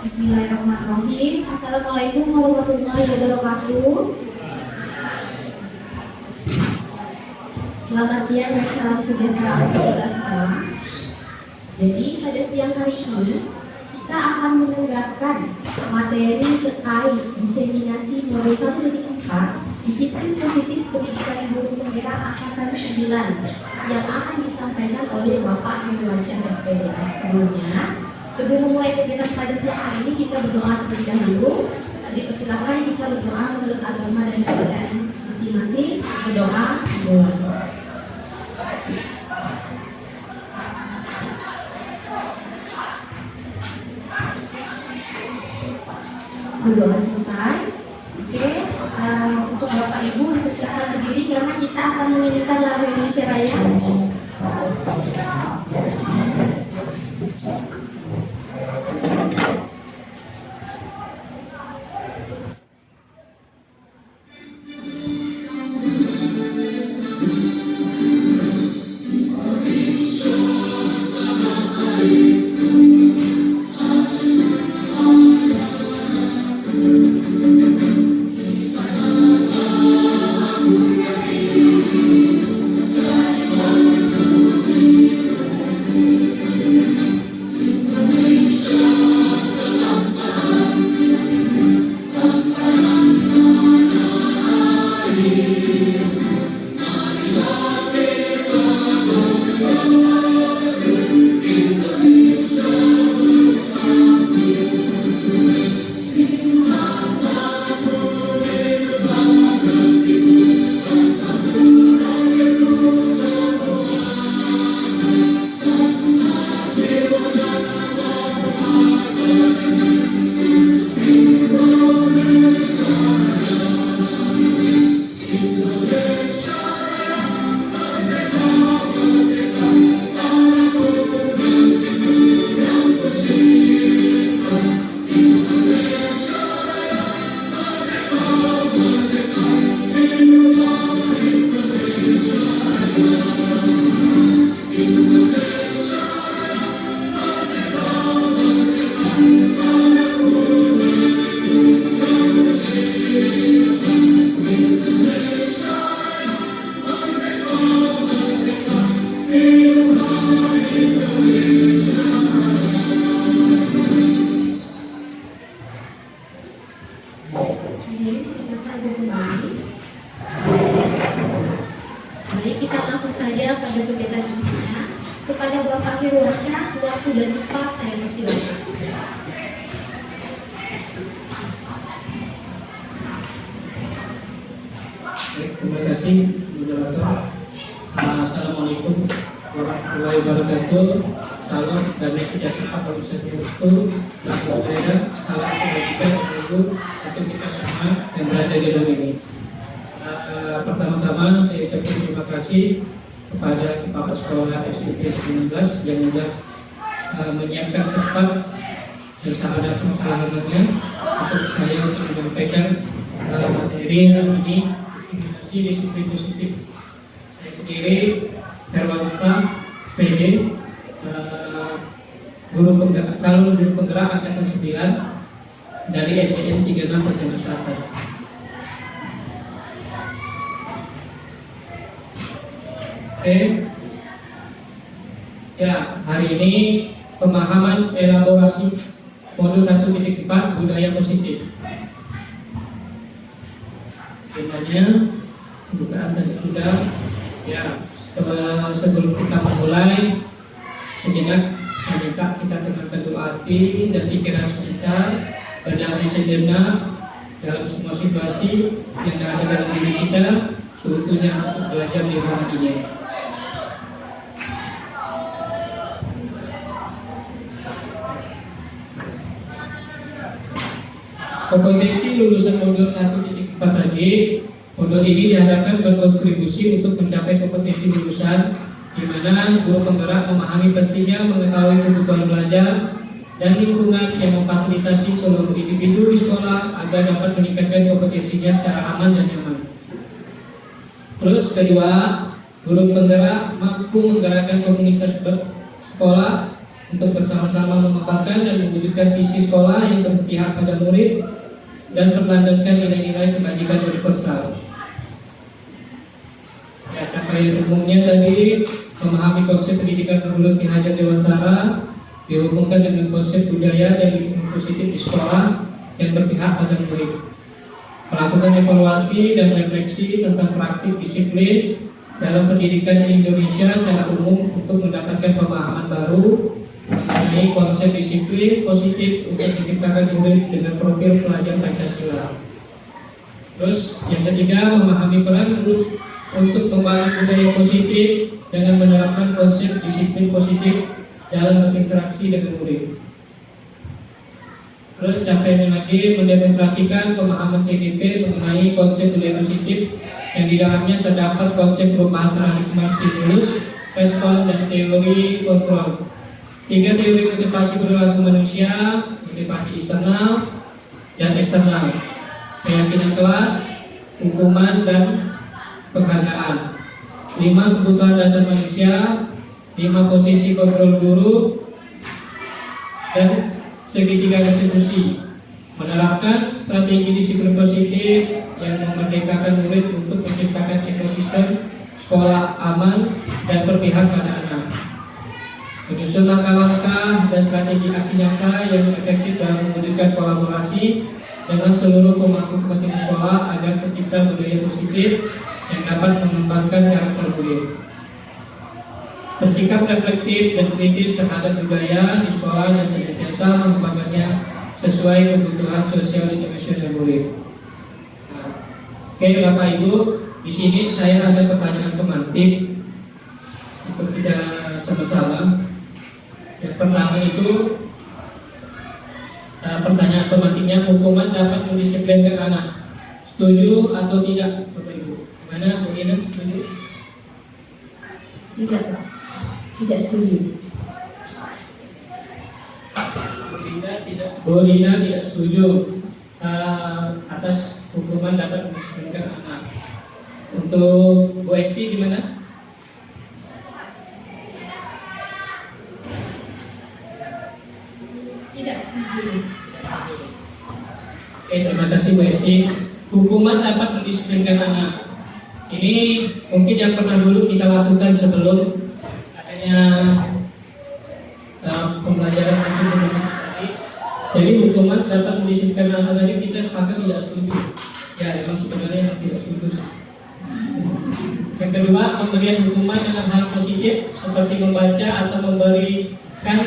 Bismillahirrahmanirrahim. Assalamualaikum warahmatullahi wabarakatuh. Selamat siang dan salam sejahtera untuk kita semua. Jadi pada siang hari ini kita akan mendengarkan materi terkait diseminasi modul 1.4 disiplin positif pendidikan guru penggerak angkatan 9 yang akan disampaikan oleh Bapak Heruwansyah SPD. Sebelum mulai kegiatan pada siang hari ini, kita berdoa terlebih dahulu. Dipersilakan kita berdoa menurut agama dan kepercayaan masing-masing. Berdoa. Berdoa selesai. Oke. Untuk Bapak Ibu dipersilakan berdiri karena kita akan menyanyikan lagu Indonesia Raya. Mari kita langsung saja pada kegiatan intinya. Kepada Bapak Heruwansyah, waktu dan tempat saya persilakan. Terima kasih moderator. Assalamualaikum warahmatullahi wabarakatuh. Salam damai sejahtera bagi setiap waktu. Salam kebajikan untuk kita semua yang berada di dalam ini. Pertama-tama saya ucapkan terima kasih kepada Bapak Sekolah SMP 19 yang sudah menyiapkan tempat bersama kesalahannya untuk saya untuk menyampaikan materi yang ini diseminasi disiplin positif. Saya sendiri Heruwansyah SPD, guru penggerak angkatan 9 dari SDN 36 Pontianak Selatan. Ya, hari ini pemahaman elaborasi modul 1.4 budaya positif. Temanya pembukaan tadi sudah. Ya, sebelum kita memulai, sejenak saya minta kita tenangkan doa hati dan pikiran kita, berdamai sejenak dalam semua situasi yang ada dalam diri kita, seutuhnya untuk belajar di rumah ini. Kompetensi lulusan modul 1.4 tadi, modul ini diharapkan berkontribusi untuk mencapai kompetensi lulusan, di mana guru penggerak memahami pentingnya mengetahui kebutuhan belajar dan lingkungan yang memfasilitasi seluruh individu di sekolah agar dapat meningkatkan kompetensinya secara aman dan nyaman. Terus kedua, guru penggerak mampu menggerakkan komunitas sekolah untuk bersama-sama mengembangkan dan mewujudkan visi sekolah yang berpihak pada murid dan berlandaskan nilai-nilai kebajikan universal. Ya, capaian umumnya tadi memahami konsep pendidikan bermulut Ki Hajar Dewantara dihubungkan dengan konsep budaya dan lingkungan positif di sekolah yang berpihak pada murid. Melakukan evaluasi dan refleksi tentang praktik disiplin dalam pendidikan di Indonesia secara umum untuk mendapatkan pemahaman baru mengenai konsep disiplin positif untuk menciptakan murid dengan profil pelajar Pancasila. Terus yang ketiga, memahami peran untuk membangun budaya positif dengan menerapkan konsep disiplin positif dalam berinteraksi dengan murid. Terus capaian lagi mendemonstrasikan pemahaman CGP mengenai konsep budaya positif yang di dalamnya terdapat konsep perubahan paradigma stimulus, respon, dan teori kontrol. 3 teori motivasi perilaku manusia, motivasi internal dan eksternal, keyakinan kelas, hukuman, dan penghargaan. 5 kebutuhan dasar manusia, 5 posisi kontrol guru, dan segitiga konstitusi. Menerapkan strategi disiplin positif yang memerdekakan murid untuk menciptakan ekosistem sekolah aman dan berpihak pada anak. Menyusun langkah-langkah dan strategi aksi nyata yang efektif dalam mewujudkan kolaborasi dengan seluruh pemangku kepentingan sekolah agar tercipta budaya positif yang dapat mengembangkan karakter murid. Bersikap reflektif dan kritis terhadap budaya di sekolah dan senantiasa mengembangkannya sesuai kebutuhan sosial dan emosional murid. Oke, Bapak Ibu, di sini saya ada pertanyaan pemantik untuk kita sama-sama. Yang pertama itu pertanyaan pemantiknya, hukuman dapat mendisiplinkan anak. Setuju atau tidak, Bapak Ibu? Gimana, Bu Ina? Setuju? Tidak, Pak. Tidak setuju. Bu Dina tidak setuju atas hukuman dapat mendisiplinkan anak. Untuk Bu Esti gimana? Tidak setuju. Oke, terima kasih Bu Esti. Hukuman dapat mendisiplinkan anak. Ini mungkin yang pernah dulu kita lakukan sebelum adanya pembelajaran disiplin tadi. Jadi hukuman dapat mendisiplinkan anak tadi kita sepakat tidak setuju. Ya, memang sebenarnya yang tidak setuju. Yang kedua, pemberian hukuman dengan hal positif seperti membaca atau memberikan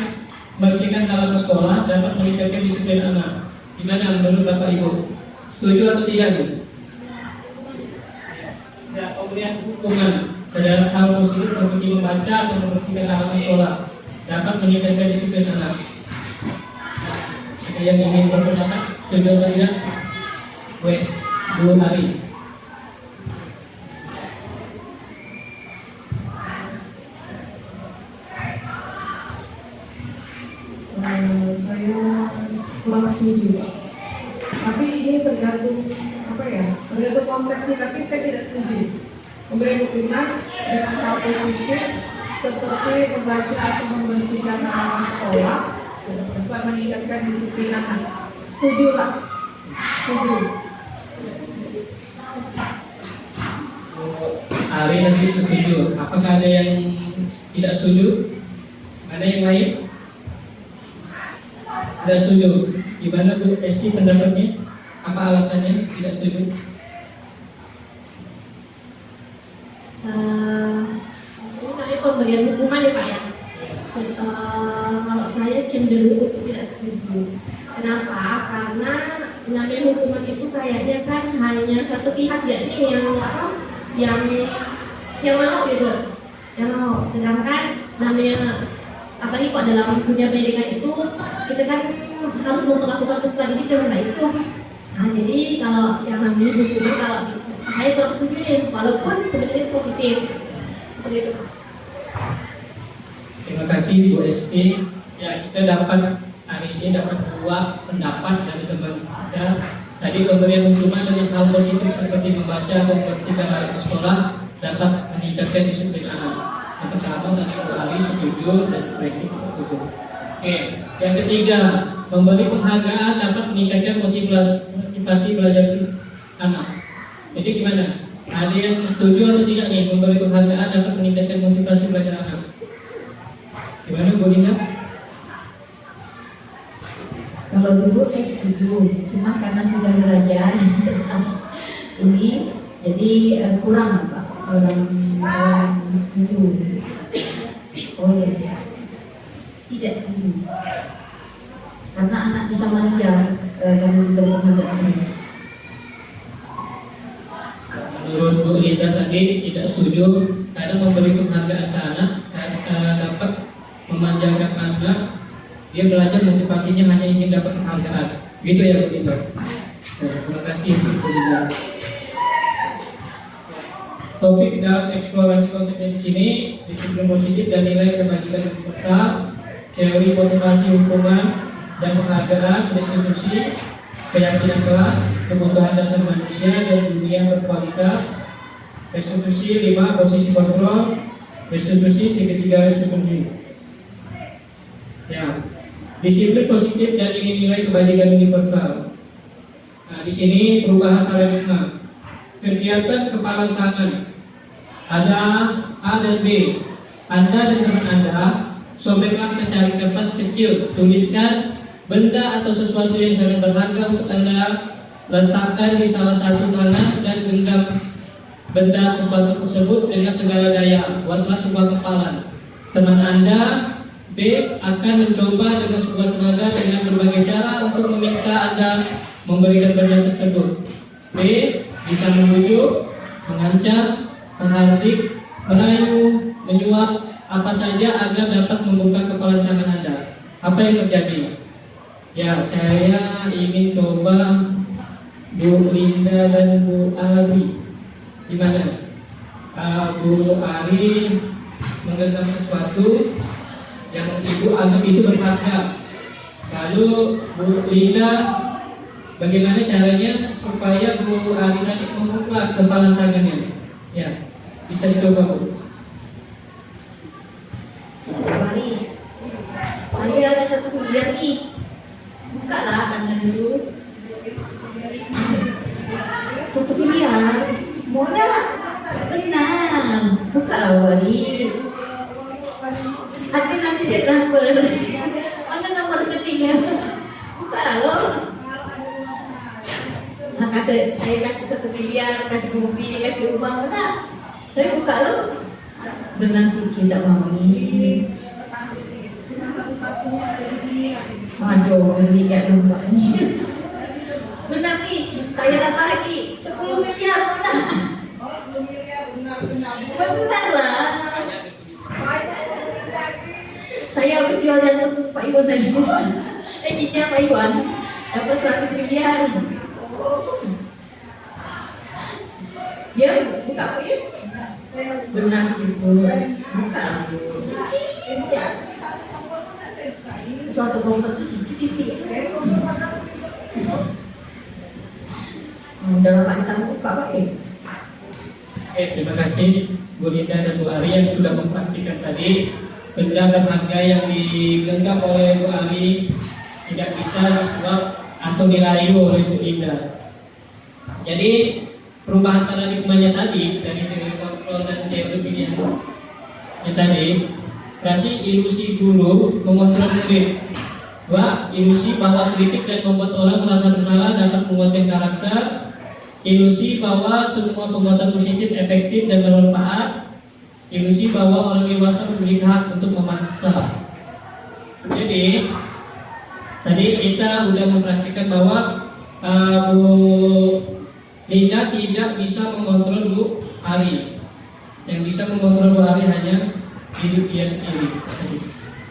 bersihkan halaman sekolah dapat meningkatkan disiplin anak. Gimana menurut Bapak Ibu? Setuju atau tidak nih? Ya, pemberian hukuman dalam hal positif seperti membaca atau membersihkan halaman sekolah dapat meningkatkan disiplin anak. Ada yang ingin berpendapat? Setuju atau tidak? Wes, 2 hari. Saya kurang setuju, tapi ini tergantung tergantung konteksnya. Tapi saya tidak setuju memberi hukuman dengan hal positif seperti membaca atau membersihkan halaman sekolah dapat meningkatkan disiplin anak. Setuju, Pak? Setuju. Ari nanti setuju. Apakah ada yang tidak setuju? Ada yang lain? Tidak setuju. Gimana Bu Esti pendapatnya? Apa alasannya tidak setuju? Mengenai pemberian hukuman ya Pak ya. Kalau saya cenderung untuk tidak setuju. Kenapa? Karena namanya hukuman itu kayaknya kan hanya satu pihak ya ini yang mau gitu, yang mau. Sedangkan namanya apalagi kok dalam dunia pendidikan itu kita kan harus memperlakukan peserta didik dengan baik itu. Nah jadi kalau yang namanya hukuman, kalau saya kurang setuju nih, walaupun sebenarnya itu positif seperti itu. Terima kasih Bu Esti. Ya, kita dapat hari ini dapat 2 pendapat dari teman kita. Tadi pemberian hukuman dengan hal positif seperti membaca atau membersihkan halaman sekolah dapat meningkatkan disiplin anak. Yang pertama dari Bu Ali setuju dan Bu Esti tidak setuju. Oke, yang ketiga, memberi penghargaan dapat meningkatkan motivasi belajar si anak. Jadi gimana? Ada yang setuju atau tidak nih memberi penghargaan dapat meningkatkan motivasi belajar anak? Gimana Bu Linda? Kalau dulu saya setuju, cuma karena sudah belajar ini jadi kurang Pak, kurang setuju. Oh ya, tidak setuju. Karena anak bisa manja kami berpenghargaan terus. Menurut Bu Linda tadi tidak setuju karena memberi penghargaan ke anak dapat memanjakan anak. Dia belajar motivasinya hanya ingin dapat penghargaan. Gitu ya Bu Linda. Terima kasih Bu Linda. Topik dalam eksplorasi konsepnya di sini disiplin positif dan nilai kebajikan universal, teori motivasi hukuman dan penghargaan, restitusi, keyakinan kelas, kebutuhan dasar manusia dan dunia berkualitas, restitusi 5 posisi kontrol, restitusi segitiga restitusi. Ya, disiplin positif dan nilai kebajikan universal. Nah, di sini perubahan paradigma. Kegiatan kepalan tangan ada A dan B. Anda dan teman Anda sobeklah secari kertas kecil, tuliskan benda atau sesuatu yang sangat berharga untuk Anda, letakkan di salah satu tangan dan genggam benda sesuatu tersebut dengan segala daya. Buatlah sebuah kepalan. Teman Anda B akan mencoba dengan sebuah tenaga dengan berbagai cara untuk meminta Anda memberikan benda tersebut. B bisa membujuk, mengancam, menghardik, merayu, menyuap, apa saja agar dapat membuka kepala tangan Anda. Apa yang terjadi? Ya, saya ingin coba Bu Linda dan Bu Ari. Gimana? Bu Ari menggenggam sesuatu yang Ibu anggap itu berharga. Lalu Bu Linda, bagaimana caranya supaya Bu Ari tadi membuka kepala tangannya? Ya, bisa dicoba Bu. Bari, saya ada 1 miliar nih. Buka lah tangan dulu. 1 miliar, mau dah? Tenang, buka lah Bari. Ada nanti saya transfer. Mana nomor rekeningnya? Buka lah lo. Maka saya kasih 1 miliar, kasih mobil, kasih rumah, mana? Saya buka lo. Benar sih kita mau ini. Aduh, beli gak lupa ini. Benar nih, saya dapat lagi 10 miliar, mana? Oh, 10 miliar, Benar lah. Saya habis jual jantung Pak Iwan tadi. Cicnya Pak Iwan dapat 100 miliar. Ya, buka kok ya. Benar sih Bu. Buka. Suatu kompor itu sedikit sih. Dalam pantang buka Pak ya. Oke, terima kasih Bu Linda dan Bu Ari yang sudah mempraktikkan tadi. Benda berharga yang digenggam oleh Bu Ari tidak bisa disuap atau dirayu oleh Bu Linda. Jadi perubahan paradigmanya tadi dari teori kontrol dan teori pilihan yang tadi, berarti ilusi guru mengontrol murid. Dua, ilusi bahwa kritik dan membuat orang merasa bersalah dapat menguatkan karakter. Ilusi bahwa semua perbuatan positif efektif dan bermanfaat. Ilusi bahwa orang dewasa memiliki hak untuk memaksa. Jadi tadi kita sudah mempraktikkan bahwa Bu Linda tidak bisa mengontrol Bu Ari. Yang bisa mengontrol Bu Ari hanya hidup dia sendiri.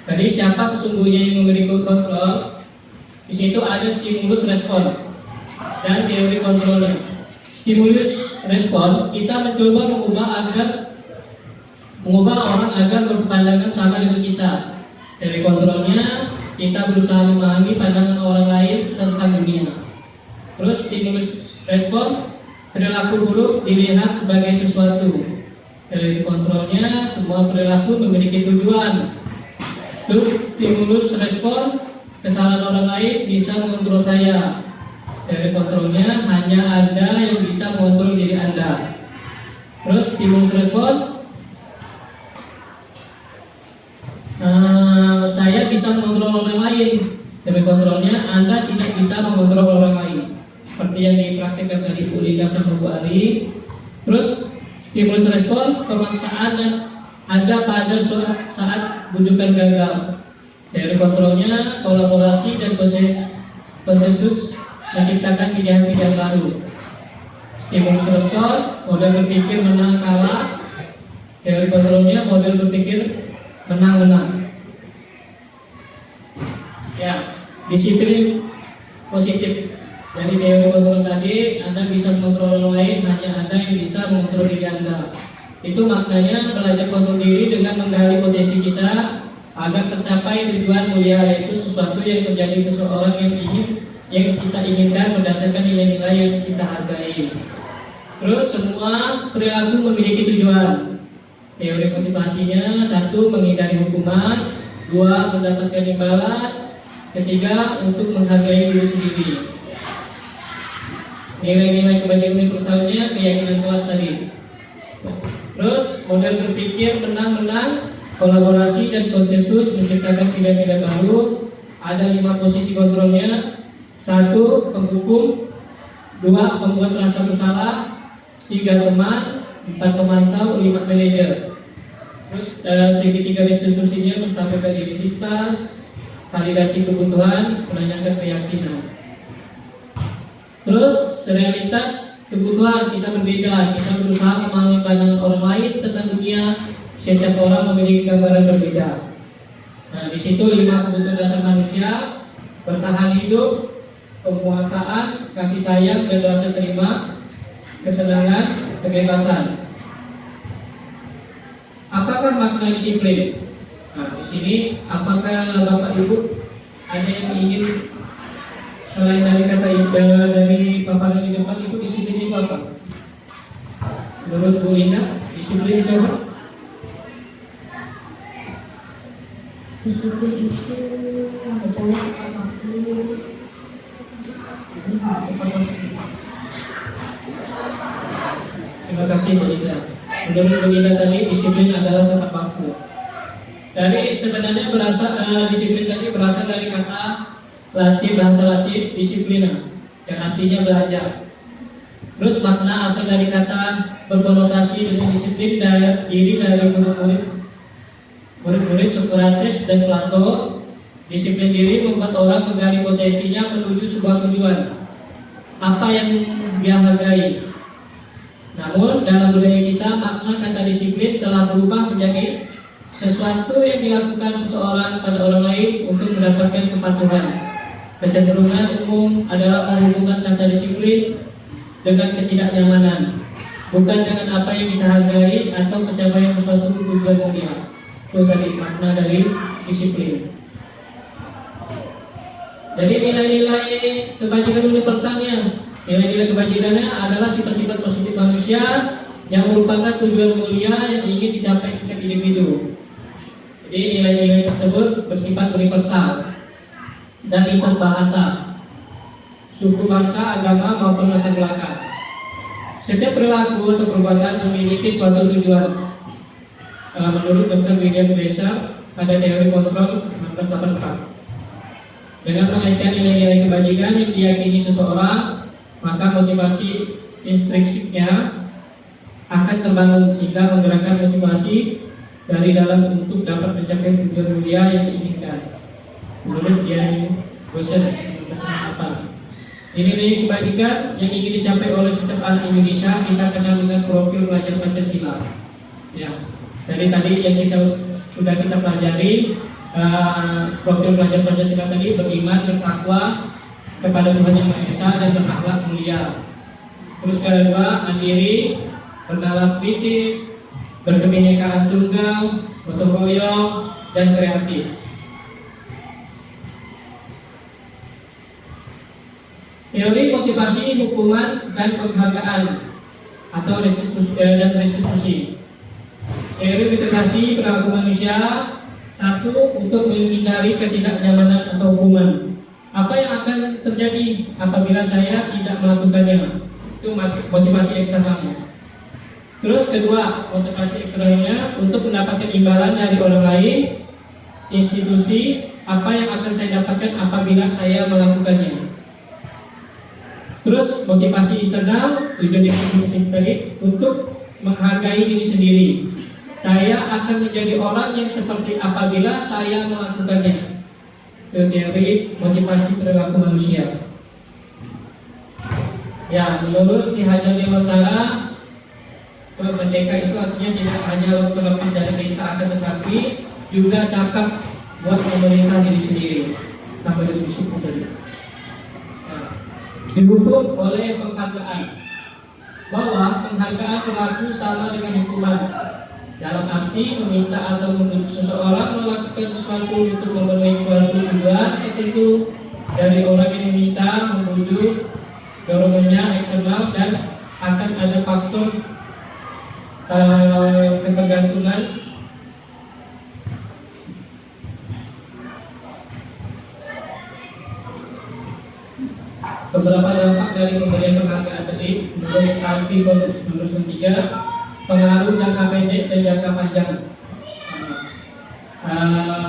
Tadi siapa sesungguhnya yang memberi kontrol? Di situ ada stimulus respon dan teori kontrolnya. Stimulus respon kita mencoba mengubah orang agar berpandangan sama dengan kita. Dari kontrolnya kita berusaha memahami pandangan orang lain tentang dunia. Terus stimulus respon, perilaku buruk dilihat sebagai sesuatu. Dari kontrolnya semua perilaku memiliki tujuan. Terus stimulus respon, kesalahan orang lain bisa mengontrol saya. Dari kontrolnya hanya Anda yang bisa mengontrol diri Anda. Terus stimulus respon, saya bisa mengontrol orang lain. Dari kontrolnya Anda tidak bisa mengontrol orang lain. Seperti yang dipraktikkan tadi Bu Linda sama Bu Ari. Terus stimulus respon, pemaksaan dan ada pada saat bujukan gagal. Dari kontrolnya, kolaborasi dan konsensus menciptakan pilihan-pilihan baru. Stimulus respon, model berpikir menang kalah. Dari kontrolnya, model berpikir menang-menang. Ya, disiplin positif. Dari teori kontrol tadi, Anda bisa mengontrol orang lain, hanya Anda yang bisa mengontrol diri Anda. Itu maknanya belajar kontrol diri dengan menggali potensi kita agar tercapai tujuan mulia, yaitu sesuatu yang terjadi seseorang yang kita inginkan berdasarkan nilai-nilai yang kita hargai. Terus semua perilaku memiliki tujuan. Teori motivasinya: 1. Menghindari hukuman, 2. Mendapatkan imbalan, 3. Untuk menghargai diri sendiri. Nilai-nilai kebajikan universalnya keyakinan kelas tadi. Terus model berpikir menang-menang, kolaborasi dan konsensus menciptakan pilihan-pilihan baru. Ada 5 posisi kontrolnya: 1. Penghukum, 2. Pembuat rasa bersalah, 3. Teman, 4. Pemantau, 5. Manajer. Terus segitiga restitusinya menstabilkan identitas, validasi kebutuhan, menanyakan keyakinan. Terus realitas kebutuhan kita berbeda, kita berusaha memahami pandangan orang lain tentang dunia. Setiap orang memiliki gambaran berbeda. Nah, di situ 5 kebutuhan dasar manusia: bertahan hidup, penguasaan, kasih sayang dan rasa terima, kesenangan, kebebasan. Apakah makna disiplin? Nah, di sini apakah Bapak Ibu ada yang ingin selain dari kata dari paparan di depan itu disiplin itu apa? Menurut Bu Linda, disiplin itu apa? Disiplin itu misalnya tepat waktu. Terima kasih Bu Linda. Menurut Bu Linda tadi disiplin adalah tepat waktu. Dari sebenarnya disiplin tadi berasal dari kata Latin, bahasa Latin disiplina, yang artinya belajar. Terus makna asal dari kata berkonotasi dengan disiplin diri dari murid-murid Socrates dan Plato. Disiplin diri membuat orang menggali potensinya menuju sebuah tujuan, apa yang dia hargai. Namun dalam budaya kita, makna kata disiplin telah berubah menjadi sesuatu yang dilakukan seseorang pada orang lain untuk mendapatkan kepatuhan. Kecenderungan umum adalah menghubungkan kata disiplin dengan ketidaknyamanan, bukan dengan apa yang kita hargai atau pencapaian sesuatu tujuan mulia. Itu tadi makna dari disiplin. Jadi nilai-nilai kebajikan universalnya, nilai-nilai kebajikannya adalah sifat-sifat positif manusia yang merupakan tujuan mulia yang ingin dicapai setiap individu. Jadi nilai-nilai tersebut bersifat universal dan lintas bahasa, suku, bangsa, agama maupun latar belakang. Setiap perilaku atau perbuatan memiliki suatu tujuan. Menurut Dr. William Glasser pada teori kontrol 1984. Dengan mengaitkan nilai-nilai kebajikan yang diyakini seseorang, maka motivasi intrinsiknya akan terbangun sehingga menggerakkan motivasi dari dalam untuk dapat mencapai tujuan mulia yang diinginkan. Menurut dia dosen apa? Nilai kebajikan yang ingin dicapai oleh setiap anak Indonesia kita kenal dengan profil pelajar Pancasila. Ya, dari tadi yang sudah kita pelajari, profil pelajar Pancasila tadi beriman, bertakwa kepada Tuhan Yang Maha Esa dan berakhlak mulia. Terus kedua, mandiri, bernalar kritis, berkebinekaan tunggal, gotong royong, dan kreatif. Teori motivasi, hukuman, dan penghargaan atau restitusi. Teori mitigasi perilaku manusia Satu, untuk menghindari ketidaknyamanan atau hukuman. Apa yang akan terjadi apabila saya tidak melakukannya? Itu motivasi eksternalnya. Terus kedua, motivasi eksternalnya untuk mendapatkan imbalan dari orang lain, institusi, apa yang akan saya dapatkan apabila saya melakukannya. Terus motivasi internal, tujuan definisi tadi, untuk menghargai diri sendiri. Saya akan menjadi orang yang seperti apabila saya melakukannya. Itu teori motivasi perilaku manusia. Ya, menurut Ki Hajar Dewantara, merdeka itu artinya tidak hanya terlepas dari perintah, akan tetapi juga cakap buat memerintah diri sendiri. Sampai di situ tadi. Nah, dihukum oleh penghargaan, bahwa penghargaan berlaku sama dengan hukuman. Dalam arti meminta atau membujuk seseorang melakukan sesuatu untuk memenuhi suatu tujuan tertentu dari orang yang meminta, membujuk, dorongannya eksternal, dan akan ada faktor ketergantungan. Beberapa dampak dari pemberian penghargaan tadi menurut Alfi Kontes 1993, pengaruh jangka pendek dan jangka panjang.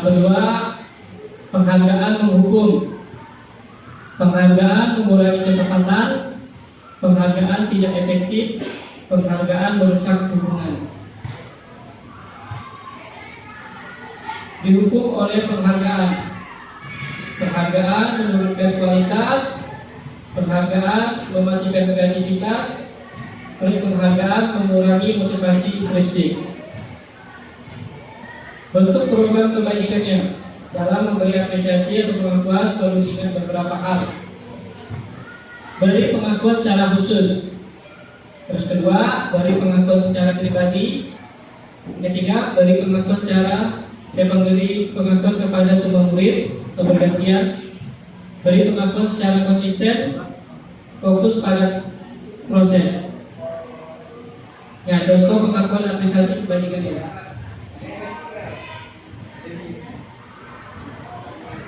Kedua, penghargaan menghukum. Penghargaan mengurangi kecepatan, penghargaan tidak efektif, penghargaan merusak hubungan. Dihukum oleh penghargaan. Penghargaan menurunkan kualitas, penghargaan mematikan kreativitas, terus penghargaan mengurangi motivasi intrinsik. Bentuk program kebajikannya. Dalam memberi apresiasi atau pengakuan perlu diingat beberapa hal. Beri pengakuan secara khusus. Terus kedua, beri pengakuan secara pribadi. Ketiga, beri pengakuan memberi pengakuan kepada semua murid atau bergantian. Beri pengakuan secara konsisten, fokus pada proses. Nah, contoh pengakuan apresiasi kebajikannya.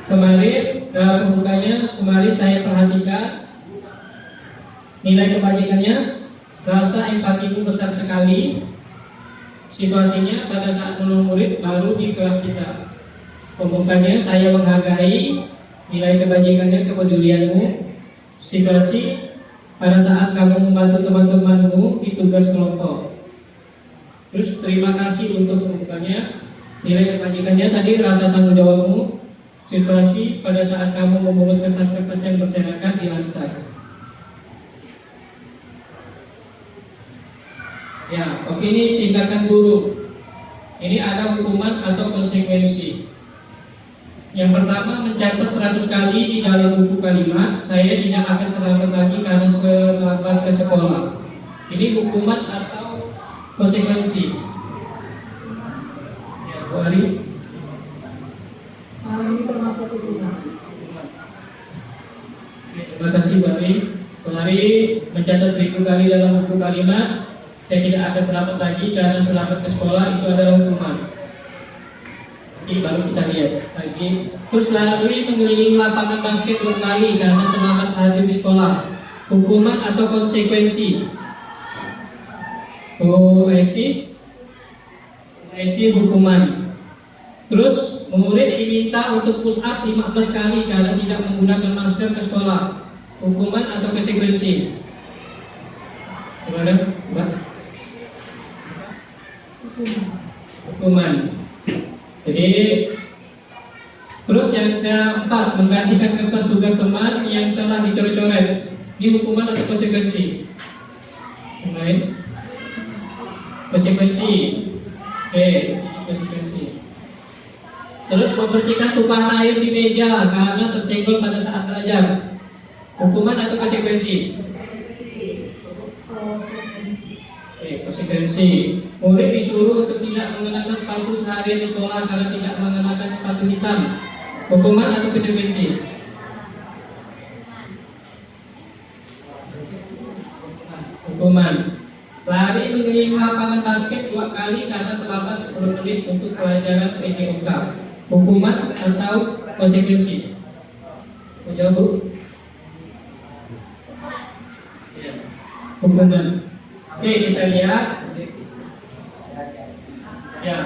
Kemarin pembukanya, kemarin saya perhatikan nilai kebajikannya, rasa empatimu besar sekali. Situasinya pada saat menolong murid baru di kelas kita. Pembukanya, saya menghargai nilai kebajikannya, kepedulianmu. Situasi pada saat kamu membantu teman-temanmu di tugas kelompok. Terus terima kasih untuk pembukanya, nilai kebajikannya tadi rasa tanggung jawabmu. Situasi pada saat kamu memungut kertas-kertas yang berserakan di lantai. Ya, oke, ini tindakan guru. Ini ada hukuman atau konsekuensi. Yang pertama, mencatat 100 kali di dalam buku kalimat, saya tidak akan terlambat lagi karena terlambat ke sekolah. Ini hukuman atau konsekuensi. Ya, Bu Ari. Ini termasuk hukuman. Terima kasih Bu Ari. Bu Ari mencatat 1000 kali dalam buku kalimat, saya tidak akan terlambat lagi karena terlambat ke sekolah, itu adalah hukuman. Ini baru kita lihat lagi. Terus lalui mengelilingi lapangan basket 2 kali karena terlambat hadir di sekolah. Hukuman atau konsekuensi? Oh, ST hukuman. Terus murid diminta untuk push up 15 kali karena tidak menggunakan masker ke sekolah. Hukuman atau konsekuensi? Gimana, Mbak? Hukuman. Jadi, terus yang keempat, menggantikan kertas tugas teman yang telah dicoret-coret. Ini hukuman atau konsekuensi? Yang lain? Konsekuensi. Oke, konsekuensi. Terus membersihkan tumpahan air di meja karena tersenggol pada saat belajar. Hukuman atau konsekuensi? Konsekuensi. Murid disuruh untuk tidak mengenakan sepatu seharian di sekolah karena tidak mengenakan sepatu hitam. Hukuman atau konsekuensi? Hukuman. Lari mengelilingi lapangan basket 2 kali karena terlambat 10 menit untuk pelajaran PJOK. hukuman atau konsekuensi? Mau jawab, Bu? Ya. Hukuman. Oke, kita lihat. Ya,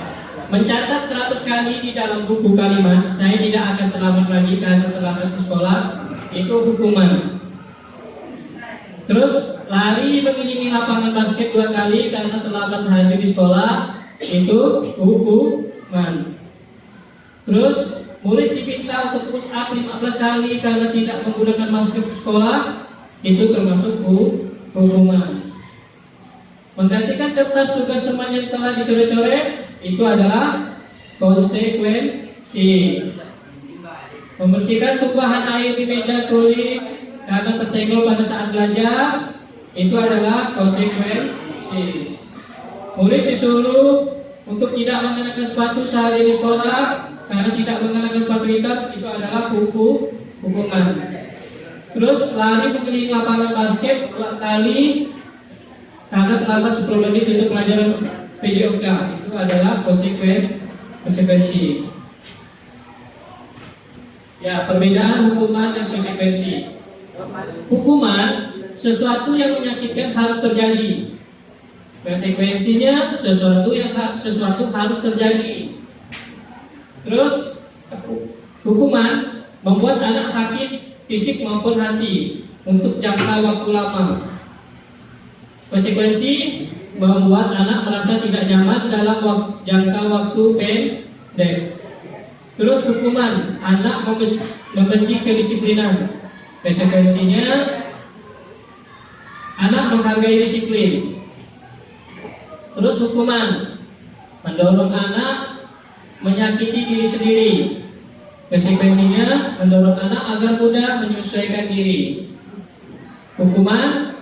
mencatat 100 kali di dalam buku kalimat saya tidak akan terlambat lagi karena terlambat ke sekolah, itu hukuman. Terus lari mengelilingi lapangan basket 2 kali karena terlambat hadir di sekolah, itu hukuman. Terus murid diminta untuk push up 15 kali karena tidak menggunakan masker di sekolah, itu termasuk hukuman. Menggantikan kertas tugas teman yang telah dicoret-coret, itu adalah konsekuensi. Membersihkan tumpahan air di meja tulis karena tersenggol pada saat belajar, itu adalah konsekuensi. Murid disuruh untuk tidak mengenakan sepatu sehari di sekolah karena tidak mengenakan sepatu hitam, itu adalah hukuman. Terus lari mengelilingi lapangan basket 2 kali karena terlambat 10 menit untuk pelajaran PJOK, itu adalah konsekuensi. Ya, perbedaan hukuman dan konsekuensi. Hukuman sesuatu yang menyakitkan harus terjadi. Konsekuensinya sesuatu harus terjadi. Terus hukuman membuat anak sakit fisik maupun hati untuk jangka waktu lama. Konsekuensi membuat anak merasa tidak nyaman dalam jangka waktu pendek. Terus hukuman, anak membenci kedisiplinan. Konsekuensinya anak menghargai disiplin. Terus hukuman mendorong anak menyakiti diri sendiri. Konsekuensinya mendorong anak agar mudah menyesuaikan diri. Hukuman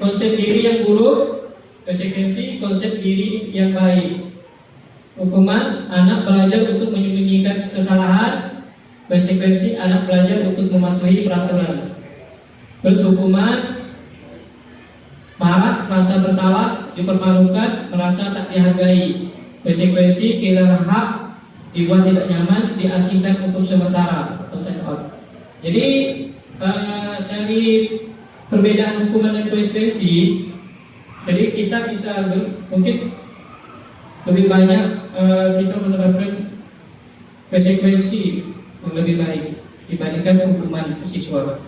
konsep diri yang buruk, konsekuensi konsep diri yang baik. Hukuman anak belajar untuk menyembunyikan kesalahan, konsekuensi anak belajar untuk mematuhi peraturan. Terus hukuman marah, merasa bersalah, dipermalukan, merasa tak dihargai. Konsekuensi kehilangan hak, dibuat tidak nyaman, diasingkan untuk sementara atau time out. Jadi dari perbedaan hukuman dan konsekuensi, jadi kita bisa mungkin lebih banyak kita menerapkan konsekuensi yang lebih baik dibandingkan hukuman siswa.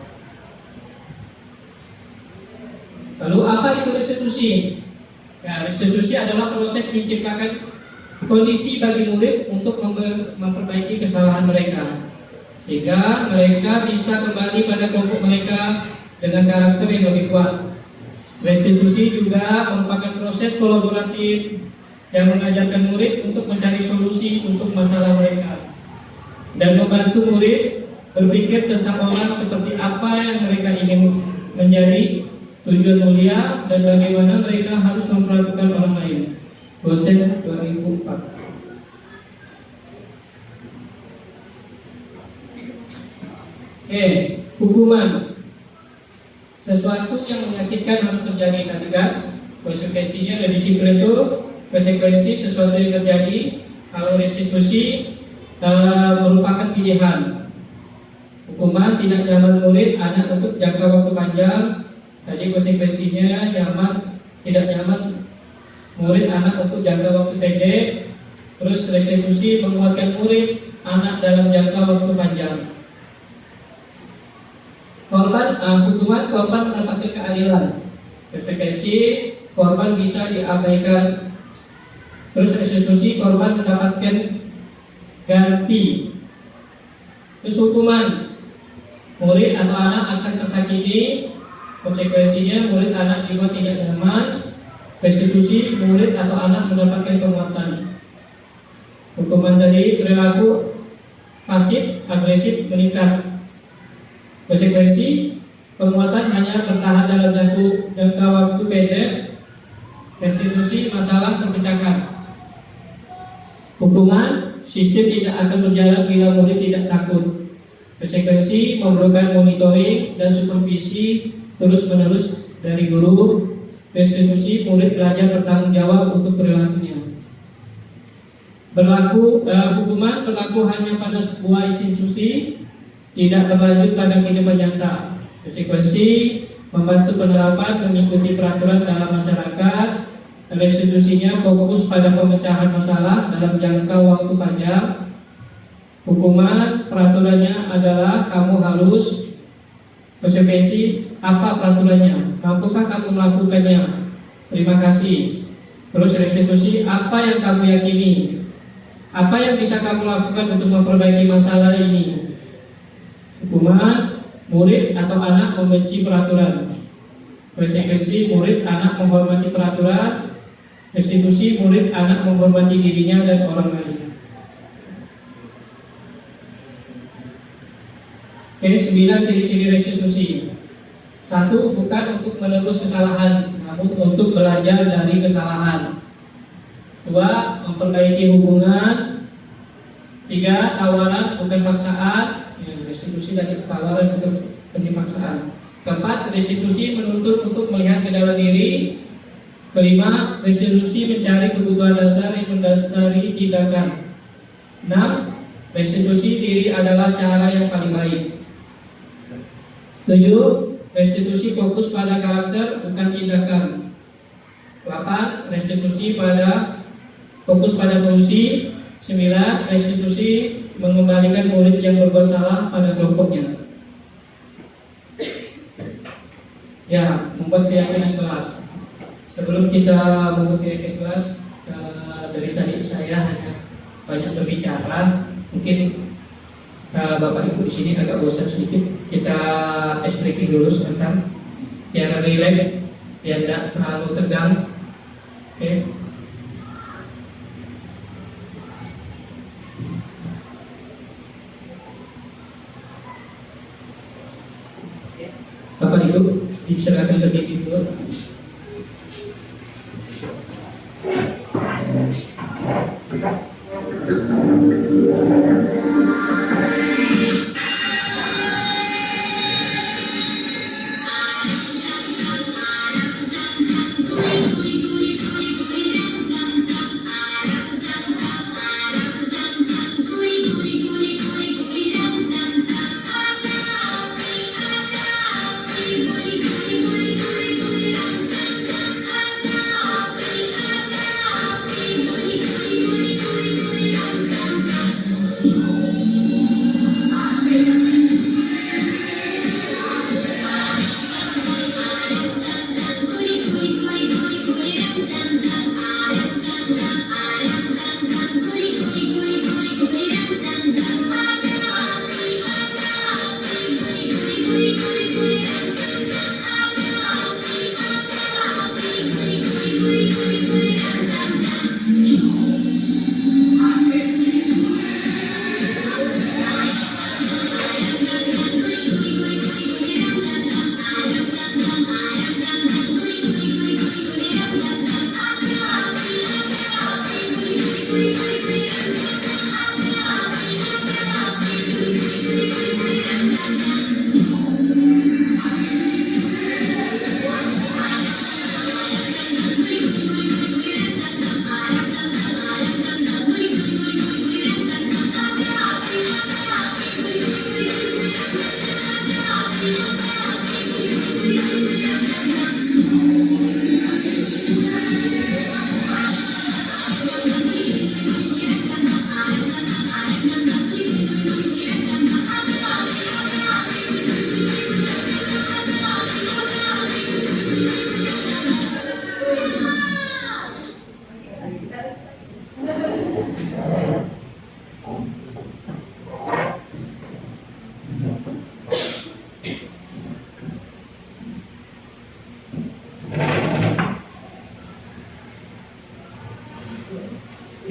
Lalu apa itu restitusi? Ya, restitusi adalah proses menciptakan kondisi bagi murid untuk memperbaiki kesalahan mereka, sehingga mereka bisa kembali pada kelompok mereka dengan karakter yang lebih kuat. Restitusi juga merupakan proses kolaboratif yang mengajarkan murid untuk mencari solusi untuk masalah mereka dan membantu murid berpikir tentang orang seperti apa yang mereka ingin menjadi, tujuan mulia, dan bagaimana mereka harus memperlakukan orang lain. Dosen 2004. Oke, hukuman. Sesuatu yang menyakitkan harus terjadi tadi kan? Konsekuensinya dari disiplin itu konsekuensi sesuatu yang terjadi. Kalau restitusi merupakan pilihan. Hukuman tidak nyaman murid anak untuk jangka waktu panjang. Tadi konsekuensinya nyaman, tidak nyaman murid anak untuk jangka waktu pendek. Terus restitusi menguatkan murid anak dalam jangka waktu panjang. Hukuman korban mendapatkan keadilan. Konsekuensi korban bisa diabaikan. Terus restitusi korban mendapatkan ganti. Terus hukuman murid atau anak akan tersakiti. Konsekuensinya murid anak dibuat tidak nyaman. Restitusi murid atau anak mendapatkan penguatan. Hukuman tadi perilaku pasif agresif meningkat. Konsekuensi penguatan hanya bertahan dalam jangka waktu pendek. Restitusi masalah terpecahkan. Hukuman sistem tidak akan berjalan bila murid tidak takut. Konsekuensi memerlukan monitoring dan supervisi terus-menerus dari guru. Restitusi murid belajar bertanggung jawab untuk perilakunya. Hukuman berlaku hanya pada sebuah institusi, tidak berlanjut pada kehidupan nyata. Konsekuensi membantu penerapan mengikuti peraturan dalam masyarakat. Restitusinya fokus pada pemecahan masalah dalam jangka waktu panjang. Hukuman peraturannya adalah kamu harus, konsekuensi apa peraturannya, mampukah kamu melakukannya, terima kasih. Terus restitusi, apa yang kamu yakini, apa yang bisa kamu lakukan untuk memperbaiki masalah ini. Hukuman, murid atau anak membenci peraturan. Konsekuensi, murid anak menghormati peraturan. Restitusi, murid anak menghormati dirinya dan orang lain. Oke, 9 ciri-ciri restitusi. 1. Bukan untuk menebus kesalahan, namun untuk belajar dari kesalahan. 2. Memperbaiki hubungan. 3. Tawaran bukan paksaan. Restitusi dari tawaran bukan paksaan. 4. Restitusi menuntut untuk melihat ke dalam diri. 5. Restitusi mencari kebutuhan dasar yang mendasari tindakan. 6. Restitusi diri adalah cara yang paling baik. 7. Restitusi fokus pada karakter bukan tindakan. 8. Restitusi fokus pada solusi. 9. Restitusi mengembalikan murid yang berbuat salah pada kelompoknya. Ya, membuat keyakinan kelas. Sebelum kita membuat keyakinan kelas, dari tadi saya hanya banyak berbicara. Mungkin Bapak Ibu di sini agak bosan sedikit. Kita breaking dulu sebentar, biar relax, biar tidak terlalu tegang. Oke. Bapak Ibu, silakan berdiri dulu.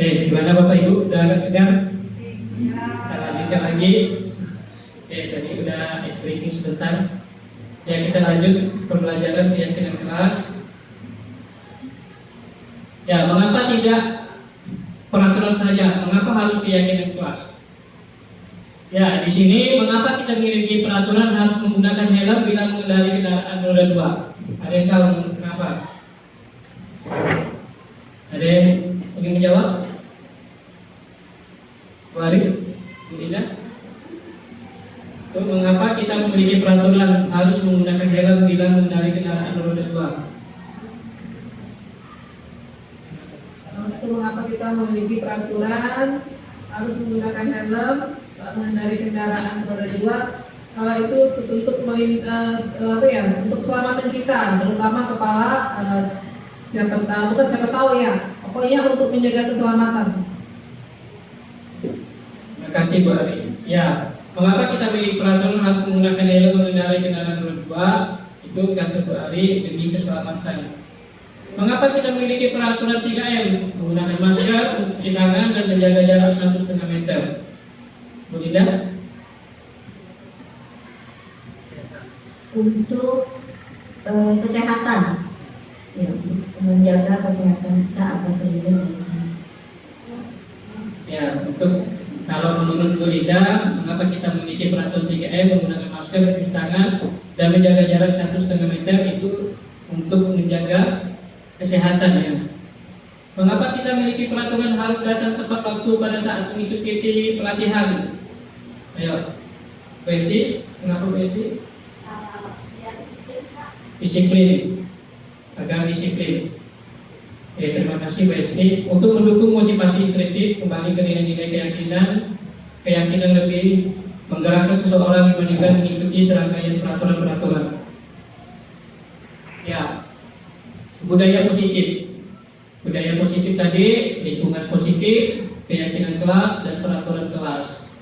Gimana Bapak Ibu, udah agak segar? Kita lanjutkan lagi. Tadi udah ice breaking sebentar. Ya, kita lanjut pembelajaran keyakinan kelas. Ya, mengapa tidak peraturan saja? Mengapa harus keyakinan kelas? Ya, di sini mengapa kita memiliki peraturan harus menggunakan helm bila mengendarai kendaraan roda 2? Ada yang tahu kenapa? Ada yang ingin menjawab? Warid, tidak. Mengapa kita memiliki peraturan harus menggunakan helm bila mengendarai kendaraan roda 2? Terus itu mengapa kita memiliki peraturan harus menggunakan helm saat mengendarai kendaraan roda 2? Itu untuk untuk keselamatan kita, terutama kepala siapa tahu ya, pokoknya untuk menjaga keselamatan. Terima kasih Bu Ari. Ya, mengapa kita memiliki peraturan harus menggunakan helm mengendarai kendaraan roda 2? Itu kata Bu Ari demi keselamatan. Mengapa kita memiliki peraturan 3M? Menggunakan masker, mencuci tangan, dan menjaga jarak 1,5 meter. Bu Linda? Untuk kesehatan, ya, untuk menjaga kesehatan kita agar terhindar dari Ya, untuk kalau menurut Bu Linda, mengapa kita memiliki peraturan 3M, menggunakan masker, mencuci tangan, dan menjaga jarak 1,5 meter itu untuk menjaga kesehatan ya. Mengapa kita memiliki peraturan harus datang tepat waktu pada saat mengikuti pelatihan? Ayo, PSD, kenapa PSD? Disiplin, agar disiplin. Oke, terima kasih PSD. Untuk mendukung motivasi intrinsik, kembali ke nilai-nilai keyakinan lebih menggerakkan seseorang dibandingkan mengikuti serangkaian peraturan-peraturan. Ya, budaya positif. Budaya positif tadi, lingkungan positif, keyakinan kelas, dan peraturan kelas.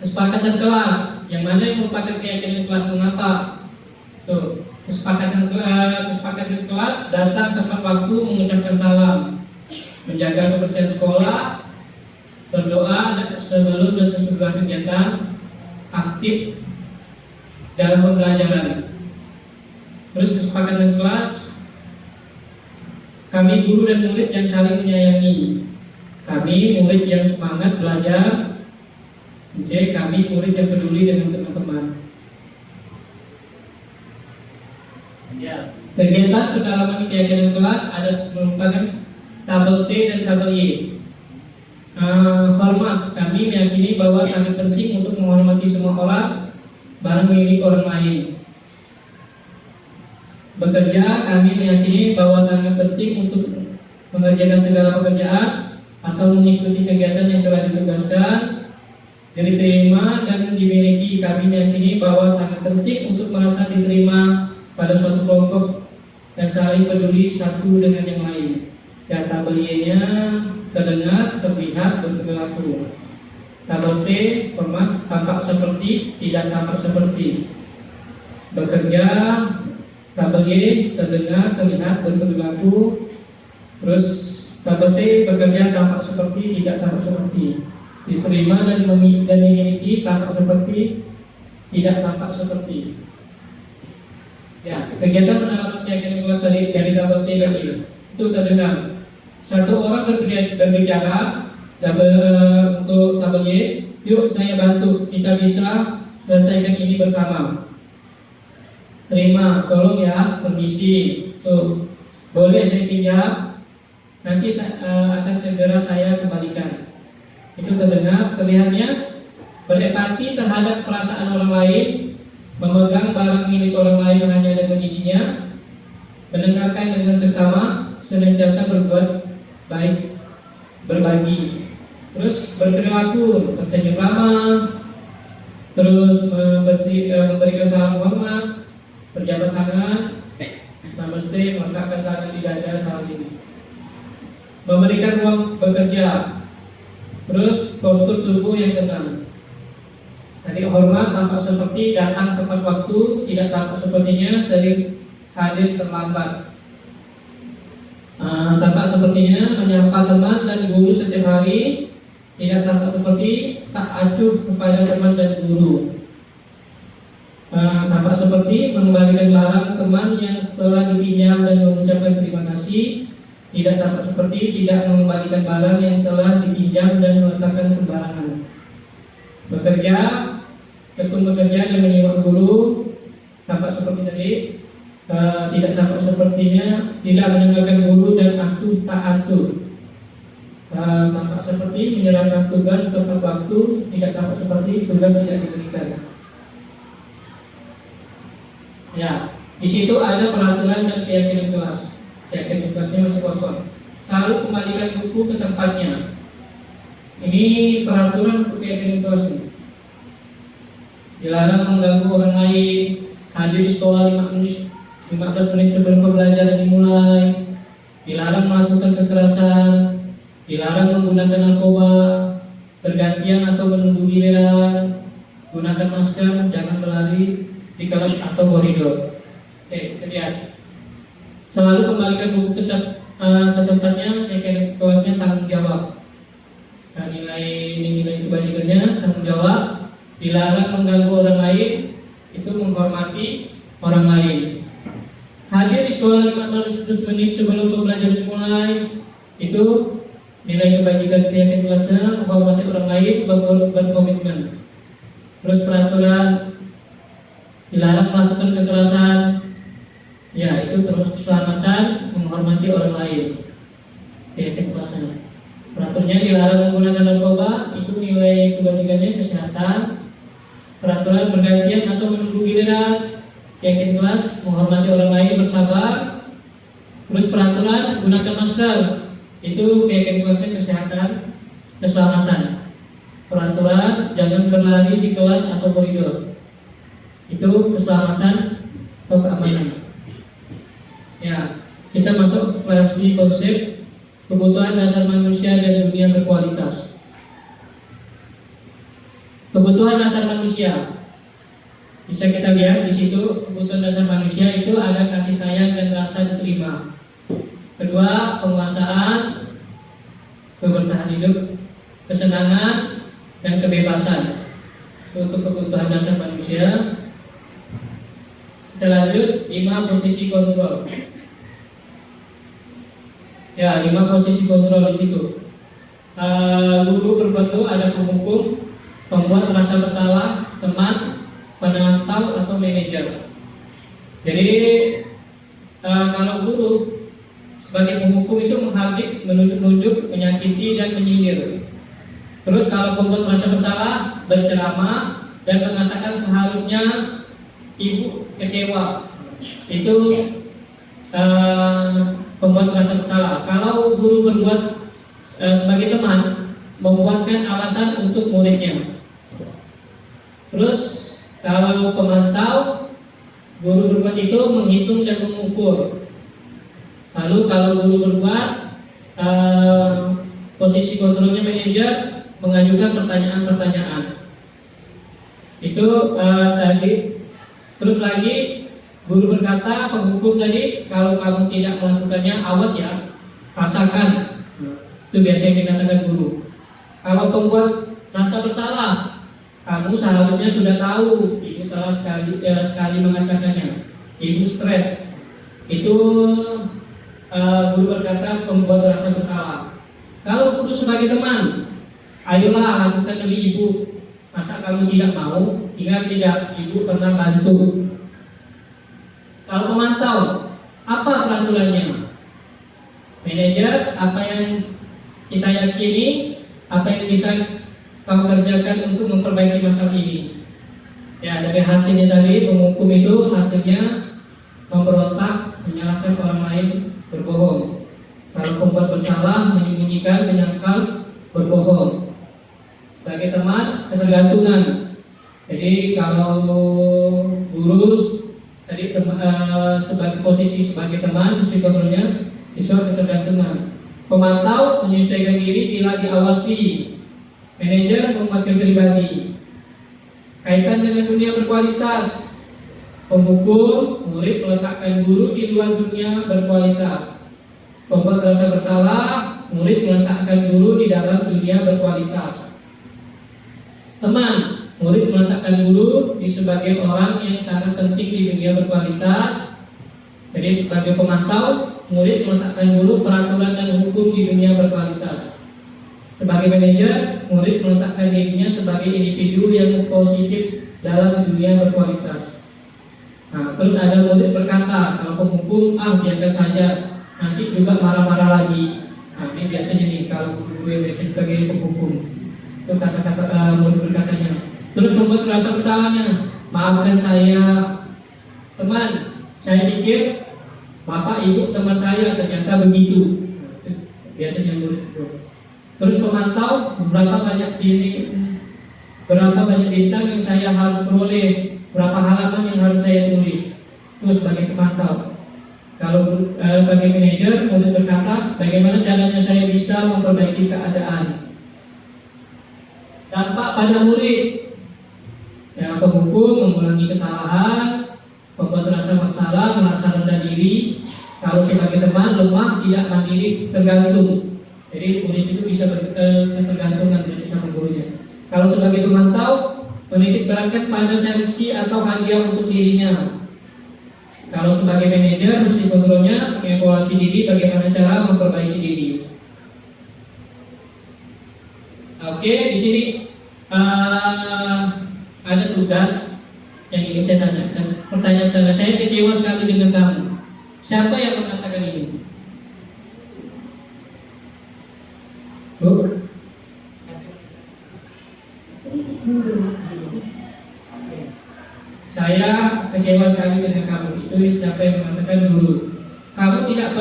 Kesepakatan kelas, yang mana yang merupakan keyakinan kelas mengapa? Tuh, kesepakatan kelas datang tepat waktu, mengucapkan salam, menjaga kebersihan sekolah, berdoa sebelum dan sesudah kegiatan, aktif dalam pembelajaran. Terus kesepakatan kelas, kami guru dan murid yang saling menyayangi, kami murid yang semangat belajar, kami murid yang peduli dengan teman-teman. Ya, kegiatan pendalaman keyakinan kelas ada merupakan tabel T dan tabel Y. Hormat, kami meyakini bahwa sangat penting untuk menghormati semua orang barang milik orang lain. Bekerja, kami meyakini bahwa sangat penting untuk mengerjakan segala pekerjaan atau mengikuti kegiatan yang telah ditugaskan. Diterima dan dimiliki, kami meyakini bahwa sangat penting untuk merasa diterima pada suatu kelompok dan saling peduli satu dengan yang lain. Dan tabel Y-nya terdengar, terlihat, berperilaku. Tabel T, hormat, tampak seperti, tidak tampak seperti. Bekerja, tabel Y, terdengar, terlihat, berperilaku. Terus tabel T, bekerja, tampak seperti, tidak tampak seperti. Diterima dan dimiliki, tampak seperti, tidak tampak seperti. Ya, kegiatan pendalaman keyakinan kelas dari tabel T dan I itu terdengar. Satu orang berbicara untuk tabel Y, yuk saya bantu, kita bisa selesaikan ini bersama. Terima, tolong ya, permisi, tuh, boleh saya pinjam, nanti akan segera saya kembalikan. Itu terdengar, terlihatnya berempati terhadap perasaan orang lain, memegang barang milik orang lain hanya dengan izinnya, mendengarkan dengan seksama, senantiasa berbuat baik, berbagi, terus berperilaku, tersenyum ramah, terus memberikan salam hormat, berjabat tangan, namaste, meletakkan tangan di dada saat ini, memberikan ruang bekerja, terus postur tubuh yang tenang. Tadi hormat tampak seperti, datang tepat waktu, tidak tampak sepertinya, sering hadir terlambat. Tampak sepertinya menyapa teman dan guru setiap hari, tidak tampak seperti tak acuh kepada teman dan guru. Tampak seperti mengembalikan barang teman yang telah dipinjam dan mengucapkan terima kasih, tidak tampak seperti tidak mengembalikan barang yang telah dipinjam dan meletakkan sembarangan. Bekerja, tekun bekerja dan menyimak guru, tampak seperti tadi. Tidak tampak sepertinya tidak mendengarkan guru dan acuh tak acuh. tampak seperti menyerahkan tugas tepat waktu, tidak tampak seperti tugas tidak diberikan. Ya, di situ ada peraturan dan keyakinan kelas. Keyakinan kelasnya masih kosong. Selalu kembalikan buku ke tempatnya. Ini peraturan untuk keyakinan kelas. Dilarang mengganggu orang lain, hadir di sekolah 15 menit sebelum pembelajaran dimulai, dilarang melakukan kekerasan, dilarang menggunakan narkoba, bergantian atau menunggu giliran, gunakan masker, jangan berlari di kelas atau koridor. Oke, lihat. Selalu kembalikan buku ke tempatnya, kelasnya tanggung jawab. Nah, nilai kebajikannya tanggung jawab. Dilarang mengganggu orang lain, itu menghormati orang lain. Hadir di sekolah 15 menit sebelum pembelajaran dimulai, itu nilai kebajikan keyakinan kelasnya, menghormati orang lain, berkomitmen. Terus peraturan, dilarang melakukan kekerasan, ya itu terus keselamatan, menghormati orang lain, keyakinan kelasnya. Peraturannya dilarang menggunakan narkoba, itu nilai kebajikannya kesehatan. Peraturan bergantian atau menunggu giliran, keyakinan kelas, menghormati orang lain, bersabar. Terus peraturan gunakan masker, itu keyakinan kelasnya kesehatan, keselamatan. Peraturan jangan berlari di kelas atau koridor, itu keselamatan atau keamanan. Ya, kita masuk versi konsep kebutuhan dasar manusia dan dunia berkualitas. Kebutuhan dasar manusia, bisa kita lihat di situ. Kebutuhan dasar manusia itu ada kasih sayang dan rasa diterima. Kedua, penguasaan, kebertahan hidup, kesenangan, dan kebebasan. Untuk kebutuhan dasar manusia. Kita lanjut, 5 posisi kontrol. Ya, 5 posisi kontrol di situ. Guru berbentuk ada penghukum, pembuat rasa bersalah, teman, penantau atau manajer. Jadi kalau guru sebagai penghukum itu menghardik, menunjuk-nunjuk, menyakiti dan menyindir. Terus kalau pembuat rasa bersalah, berceramah dan mengatakan seharusnya ibu kecewa, itu pembuat rasa bersalah. Kalau guru berbuat sebagai teman, membuatkan alasan untuk muridnya. Terus kalau pemantau, guru berbuat itu menghitung dan mengukur. Lalu kalau guru berbuat, posisi kontrolnya manajer, mengajukan pertanyaan-pertanyaan. Itu tadi. Terus lagi guru berkata, penghukum tadi, kalau kamu tidak melakukannya, awas ya, rasakan. Itu biasanya dikatakan guru. Kalau pembuat rasa bersalah, kamu seharusnya sudah tahu, ibu telah sekali mengatakannya. Ibu stres. Itu guru berkata pembuat rasa bersalah. Kalau guru sebagai teman, ayolah lakukan demi ibu. Masa kamu tidak mau? Ingat tidak, ibu pernah bantu. Kalau pemantau, apa peraturannya? Manajer, apa yang kita yakini, apa yang bisa kamu kerjakan untuk memperbaiki masalah ini. Ya, dari hasilnya tadi, penghukum itu hasilnya memberontak, menyalahkan orang lain, berbohong. Kalau pembuat bersalah, menyembunyikan, menyangkal, berbohong. Sebagai teman, ketergantungan. Jadi kalau guru tadi sebagai posisi sebagai teman, psikolognya siswa ketergantungan. Pemantau menyesuaikan diri bila diawasi. Manajer menguatkan pribadi. Kaitan dengan dunia berkualitas. Penghukum, murid meletakkan guru di luar dunia berkualitas. Pembuat rasa bersalah, murid meletakkan guru di dalam dunia berkualitas. Teman, murid meletakkan guru di sebagai orang yang sangat penting di dunia berkualitas. Jadi sebagai pemantau, murid meletakkan guru peraturan dan hukum di dunia berkualitas. Sebagai manajer, murid meletakkan dirinya sebagai individu yang positif dalam dunia berkualitas. Nah, terus ada murid berkata, kalau penghukum, biarkan saja, nanti juga marah-marah lagi. Nah, ini biasanya nih kalau guru yang biasa sebagai penghukum itu kata-kata murid berkatanya. Terus membuat rasa bersalahnya, maafkan saya teman, saya pikir bapak ibu teman saya ternyata begitu. Biasanya murid. Terus pemantau berapa banyak bintang yang saya harus peroleh, berapa halaman yang harus saya tulis. Itu sebagai pemantau. Kalau bagi manajer, murid berkata, bagaimana caranya saya bisa memperbaiki keadaan. Dampak pada murid, yang penghukum mengulangi kesalahan, membuat rasa bersalah, merasa rendah diri. Kalau sebagai teman, lemah, tidak mandiri, tergantung. Jadi murid itu bisa ketergantungan dari sama gurunya. Kalau sebagai pemantau, menitik beratkan pada sanksi atau hadiah untuk dirinya. Kalau sebagai manajer, mesti kontrolnya mengevaluasi diri, bagaimana cara memperbaiki diri. Oke, di sini ada tugas yang ingin saya tanyakan. Pertanyaan saya, kecewa sekali dengan kamu. Siapa yang mengatakan ini? Bu? Saya kecewa sekali dengan kamu. Itu siapa yang mengatakan? Guru. Kamu tidak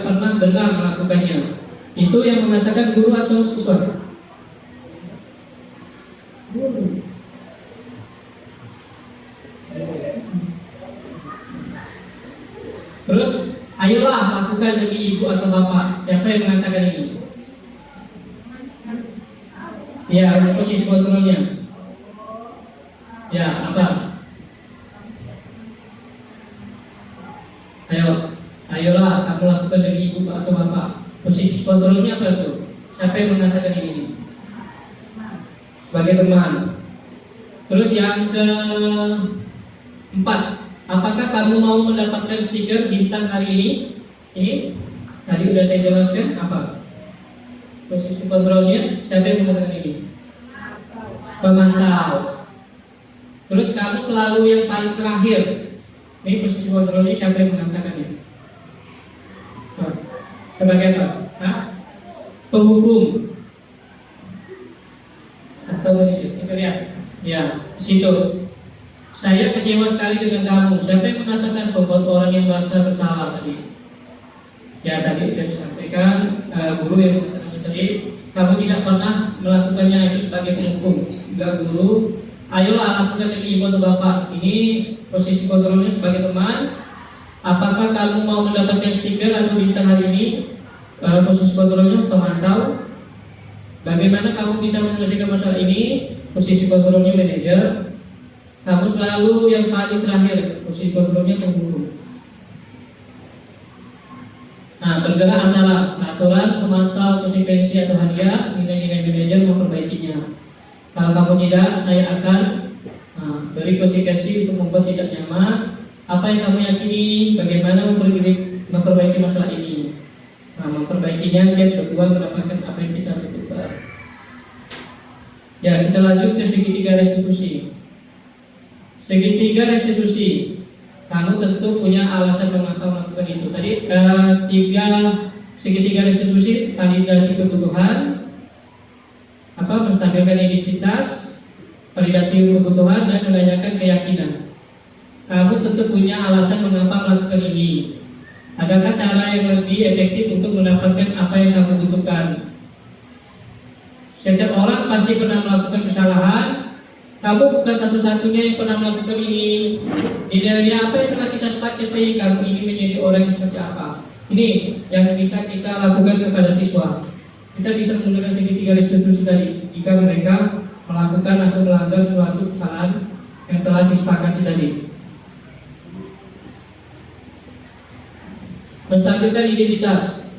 pernah benar melakukannya. Itu yang mengatakan guru atau siswa? Guru. Terus, ayolah lakukan demi ibu atau bapak. Siapa yang mengatakan ini? Ya, posisi kontrolnya. Ya, apa? Ayolah kamu lakukan demi ibu atau bapak. Posisi kontrolnya apa tuh? Siapa yang mengatakan ini? Sebagai teman. Terus yang keempat, apakah kamu mau mendapatkan stiker bintang hari ini? Ini tadi udah saya jelaskan apa? Posisi kontrolnya, siapa yang mengatakan ini? Pemantau. Terus kamu selalu yang paling terakhir. Ini posisi kontrolnya, siapa yang mengatakannya? Sebagai apa? Hah? Penghukum atau manajer? Kita lihat. Ya, situ. Saya kecewa sekali dengan kamu. Siapa yang mengatakan membuat orang yang merasa bersalah tadi? Ya, tadi sudah disampaikan guru yang mengatakan tadi. Kamu tidak pernah melakukannya itu sebagai penghukum. Enggak guru. Ayolah lakukan demi ibu atau bapak. Ini posisi kontrolnya sebagai teman. Apakah kamu mau mendapatkan stiker atau bintang hari ini? Posisi kontrolnya pemantau. Bagaimana kamu bisa menyelesaikan masalah ini? Posisi kontrolnya manajer. Kamu selalu yang paling terakhir. Posisi kontrolnya penghukum. Nah, bergerak antara peraturan, pemantau, konsekuensi atau hadiah, nilai-nilai manajer memperbaikinya. Kalau kamu tidak, saya akan beri konsekuensi untuk membuat tidak nyaman. Apa yang kamu yakini? Bagaimana memperbaiki masalah ini? Nah, memperbaikinya kita berdua mendapatkan apa yang kita butuhkan. Ya, kita lanjut ke segitiga restitusi. Segitiga restitusi. Kamu tentu punya alasan mengapa melakukan itu. Tadi segitiga restitusi, validasi kebutuhan, menstabilkan identitas, validasi kebutuhan, dan menanyakan keyakinan. Kamu tentu punya alasan mengapa melakukan ini. Adakah cara yang lebih efektif untuk mendapatkan apa yang kamu butuhkan? Setiap orang pasti pernah melakukan kesalahan. Kamu bukan satu-satunya yang pernah melakukan ini. Idealnya apa yang telah kita sepakati, kamu ingin menjadi orang yang seperti apa? Ini yang bisa kita lakukan kepada siswa. Kita bisa menggunakan segitiga restitusi tadi jika mereka melakukan atau melanggar suatu kesalahan yang telah disepakati tadi. Menstabilkan identitas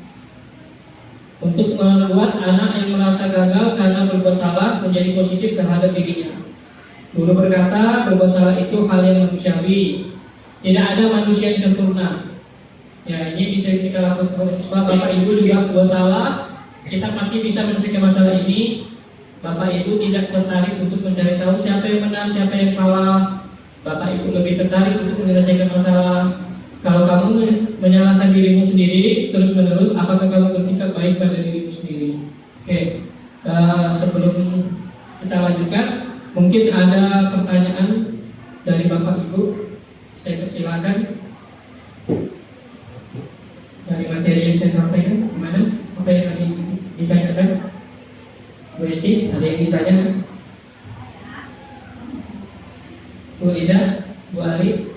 untuk membuat anak yang merasa gagal karena berbuat salah menjadi positif terhadap dirinya. Guru berkata, berbuat salah itu hal yang manusiawi. Tidak ada manusia yang sempurna. Ya, ini bisa kita lakukan kepada siswa. Bapak Ibu juga buat salah. Kita pasti bisa menyelesaikan masalah ini. Bapak Ibu tidak tertarik untuk mencari tahu siapa yang benar, siapa yang salah. Bapak Ibu lebih tertarik untuk menyelesaikan masalah. Kalau kamu menyalahkan dirimu sendiri terus menerus, apakah kamu bersikap baik pada dirimu sendiri? Oke, sebelum kita lanjutkan, mungkin ada pertanyaan dari Bapak Ibu, saya persilakan. Dari materi yang saya sampaikan, gimana? Apa yang tadi ditanyakan? Bu Esti, ada yang ditanyakan? Bu Ida, Bu Ali?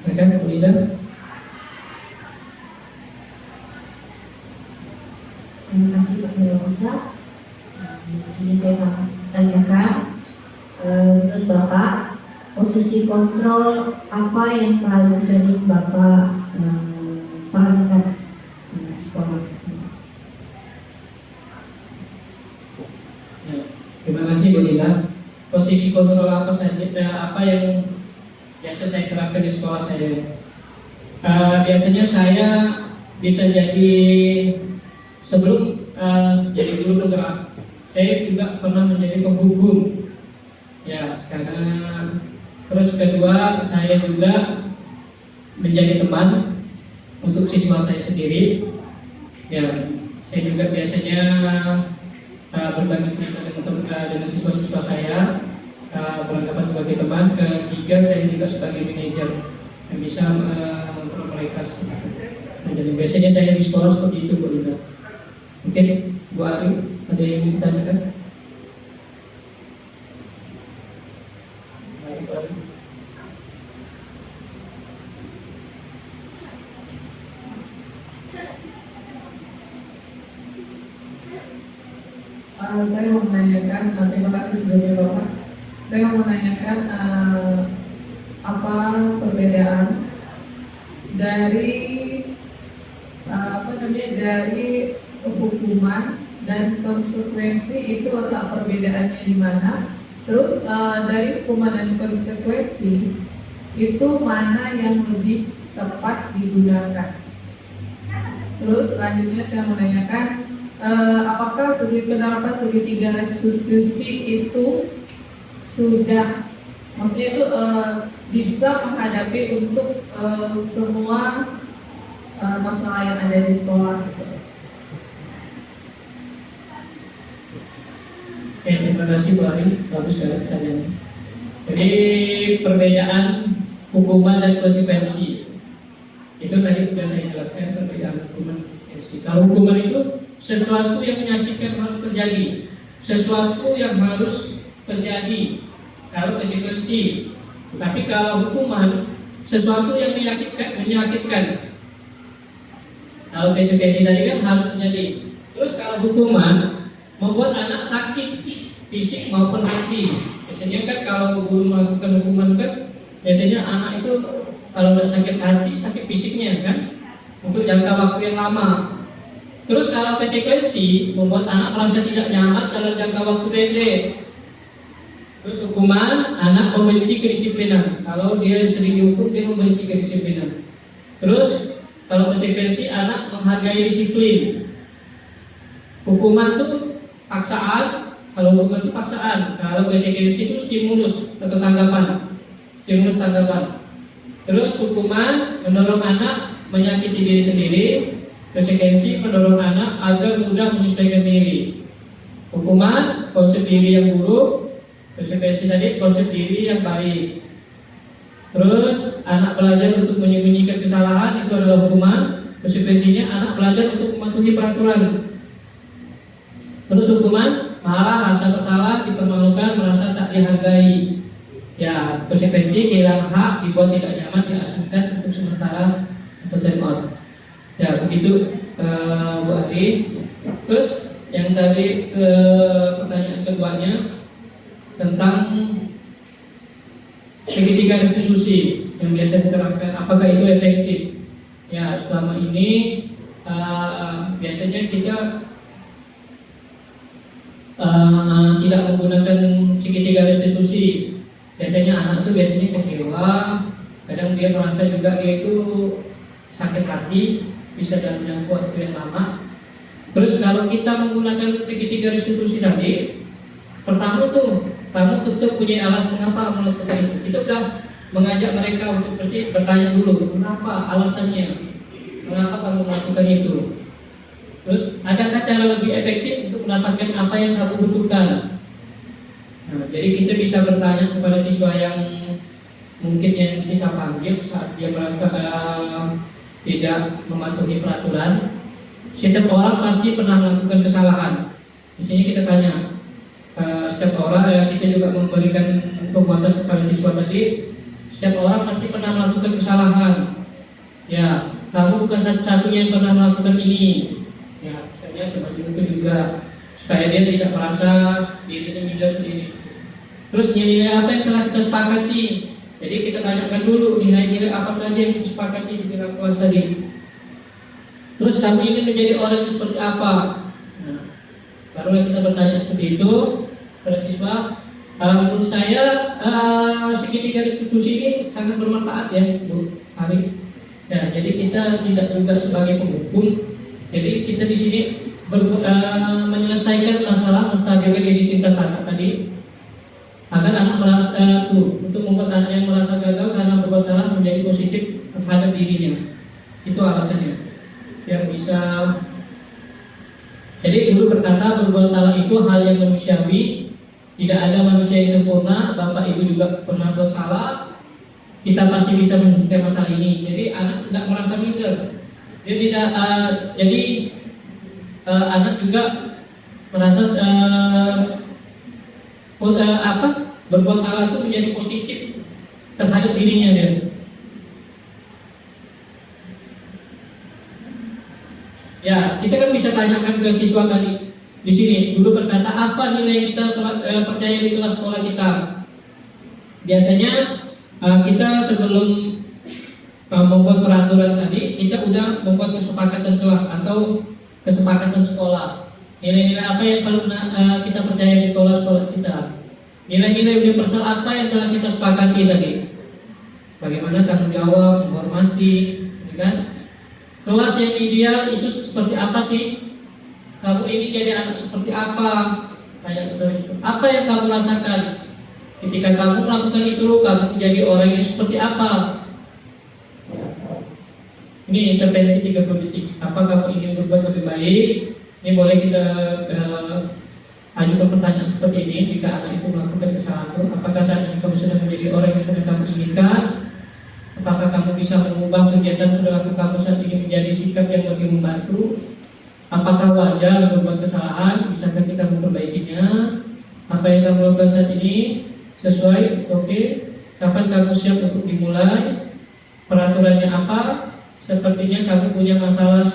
Silakan Bu Ida. Terima kasih Pak Herosa. Ini saya akan tanyakan, menurut Bapak, posisi kontrol apa yang paling sering Bapak perankan di sekolah? Ya, terima kasih Bu Ida. Posisi kontrol apa saja? Apa yang biasa saya terapkan di sekolah saya? Biasanya saya bisa jadi sebelum jadi guru penggerak, saya juga pernah menjadi penghukum. Ya, sekarang terus kedua saya juga menjadi teman untuk siswa saya sendiri. Ya, saya juga biasanya berbagi cerita dengan siswa-siswa saya, beranggapan sebagai teman. Ketiga, saya juga sebagai manajer yang bisa mengontrol mereka. Jadi biasanya saya di sekolah seperti itu, Bu Ida. Mungkin Bu Ari ada yang ingin ditanyakan? Baik, Bu Ari. Saya mau menanyakan, terima kasih sebelumnya Bapak. Saya mau menanyakan apa perbedaan dari dari hukuman dan konsekuensi, itu letak perbedaannya di mana? Terus dari hukuman dan konsekuensi itu mana yang lebih tepat digunakan? Terus selanjutnya saya menanyakan, apakah penerapan segitiga restitusi itu sudah, maksudnya itu bisa menghadapi untuk semua masalah yang ada di sekolah gitu. Oke, terima kasih Bu Ari, bagus sekali pertanyaannya. Jadi perbedaan hukuman dan konsekuensi itu tadi sudah saya jelaskan, perbedaan hukuman dan konsekuensi. Kalau hukuman itu sesuatu yang menyakitkan harus terjadi, sesuatu yang harus terjadi. Kalau konsekuensi, tapi kalau hukuman sesuatu yang menyakitkan. Kalau konsekuensi tadi kan harus terjadi. Terus kalau hukuman membuat anak sakit fisik maupun hati. Biasanya kan kalau guru melakukan hukuman kan biasanya anak itu kalau tidak sakit hati, sakit fisiknya kan untuk jangka waktu yang lama. Terus kalau konsekuensi membuat anak merasa tidak nyaman dalam jangka waktu pendek. Terus hukuman, anak membenci kedisiplinan. Kalau dia sering dihukum, dia membenci kedisiplinan. Terus kalau konsekuensi, anak menghargai disiplin. Hukuman itu paksaan. Kalau hukuman itu paksaan. Kalau konsekuensi itu stimulus atau tanggapan. Stimulus tanggapan. Terus hukuman mendorong anak menyakiti diri sendiri. Konsekuensi mendorong anak agar mudah menyesuaikan diri. Hukuman konsep diri yang buruk. Konsekuensi tadi konsep diri yang baik. Terus anak belajar untuk menyembunyikan kesalahan, itu adalah hukuman. Konsekuensinya anak belajar untuk mematuhi peraturan. Terus hukuman marah, rasa bersalah, dipermalukan, merasa tak dihargai. Ya, konsekuensi kehilangan hak, dibuat tidak nyaman, diasingkan untuk sementara atau time out. Ya, begitu Bu Adi. Terus yang tadi pertanyaan keduanya tentang segitiga restitusi yang biasa diterapkan, apakah itu efektif? Ya, selama ini biasanya kita tidak menggunakan segitiga restitusi. Biasanya anak itu biasanya kecewa, kadang dia merasa juga dia itu sakit hati, bisa dalam jangka waktu yang lama. Terus kalau kita menggunakan segitiga restitusi tadi, pertama tuh kamu tetap punya alasan mengapa melakukan itu. Kita udah mengajak mereka untuk pasti bertanya dulu, kenapa alasannya, mengapa kamu melakukan itu. Terus adakah cara lebih efektif untuk mendapatkan apa yang kamu butuhkan? Nah, jadi kita bisa bertanya kepada siswa yang mungkin yang kita panggil saat dia merasa tidak mematuhi peraturan. Setiap orang pasti pernah melakukan kesalahan. Di sini kita tanya, setiap orang kita juga memberikan penguatan kepada siswa tadi. Setiap orang pasti pernah melakukan kesalahan. Ya, kamu bukan satu-satunya yang pernah melakukan ini. Ya, misalnya coba diukur juga supaya dia tidak merasa dirinya minder sendiri. Terus nilai apa yang telah kita sepakati? Jadi kita tanyakan dulu nilai-nilai apa saja yang kita sepakati di dalam kelas tadi. Terus kamu ingin menjadi orang yang seperti apa? Nah, barulah kita bertanya seperti itu pada siswa. Menurut saya segitiga institusi ini sangat bermanfaat ya, Bu Ari. Nah, jadi kita tidak juga sebagai penghukum. Jadi kita di sini menyelesaikan masalah menstabilkan identitas anak tadi, agar anak merasa untuk membuat anak yang merasa gagal karena berbuat salah menjadi positif terhadap dirinya. Itu alasannya. Yang bisa. Jadi guru berkata berbuat salah itu hal yang manusiawi. Tidak ada manusia yang sempurna. Bapak ibu juga pernah bersalah. Kita pasti bisa menyelesaikan masalah ini. Jadi anak tidak merasa minder. Dia tidak. Anak juga merasa berbuat salah itu menjadi positif terhadap dirinya dia. Ya, kita kan bisa tanyakan ke siswa tadi di sini. Dulu berkata apa nilai yang kita percaya di kelas sekolah kita. Biasanya kita sebelum membuat peraturan tadi, kita udah membuat kesepakatan kelas atau kesepakatan sekolah. Nilai-nilai apa yang perlu kita percaya di sekolah-sekolah kita. Nilai-nilai universal apa yang telah kita sepakati tadi. Bagaimana tanggung jawab, menghormati, kan? Kelas yang ideal itu seperti apa sih? Kamu ingin jadi anak seperti apa? Kayak apa yang kamu rasakan ketika kamu melakukan itu? Kamu menjadi orang yang seperti apa? Ini intervensi 30 detik. Apa kamu ingin berbuat lebih baik? Ini boleh kita ajukan pertanyaan seperti ini. Jika anak itu melakukan kesalahan itu, apakah saat ini kamu sudah menjadi orang yang sedang kamu inginkan? Apakah kamu bisa mengubah kegiatan perilaku kamu saat ini menjadi sikap yang lebih membantu? Apakah wajar berbuat kesalahan? Bisakah kita memperbaikinya? Apa yang kamu lakukan saat ini sesuai? Oke. Kapan kamu siap untuk dimulai? Peraturannya apa? Sepertinya kamu punya masalah.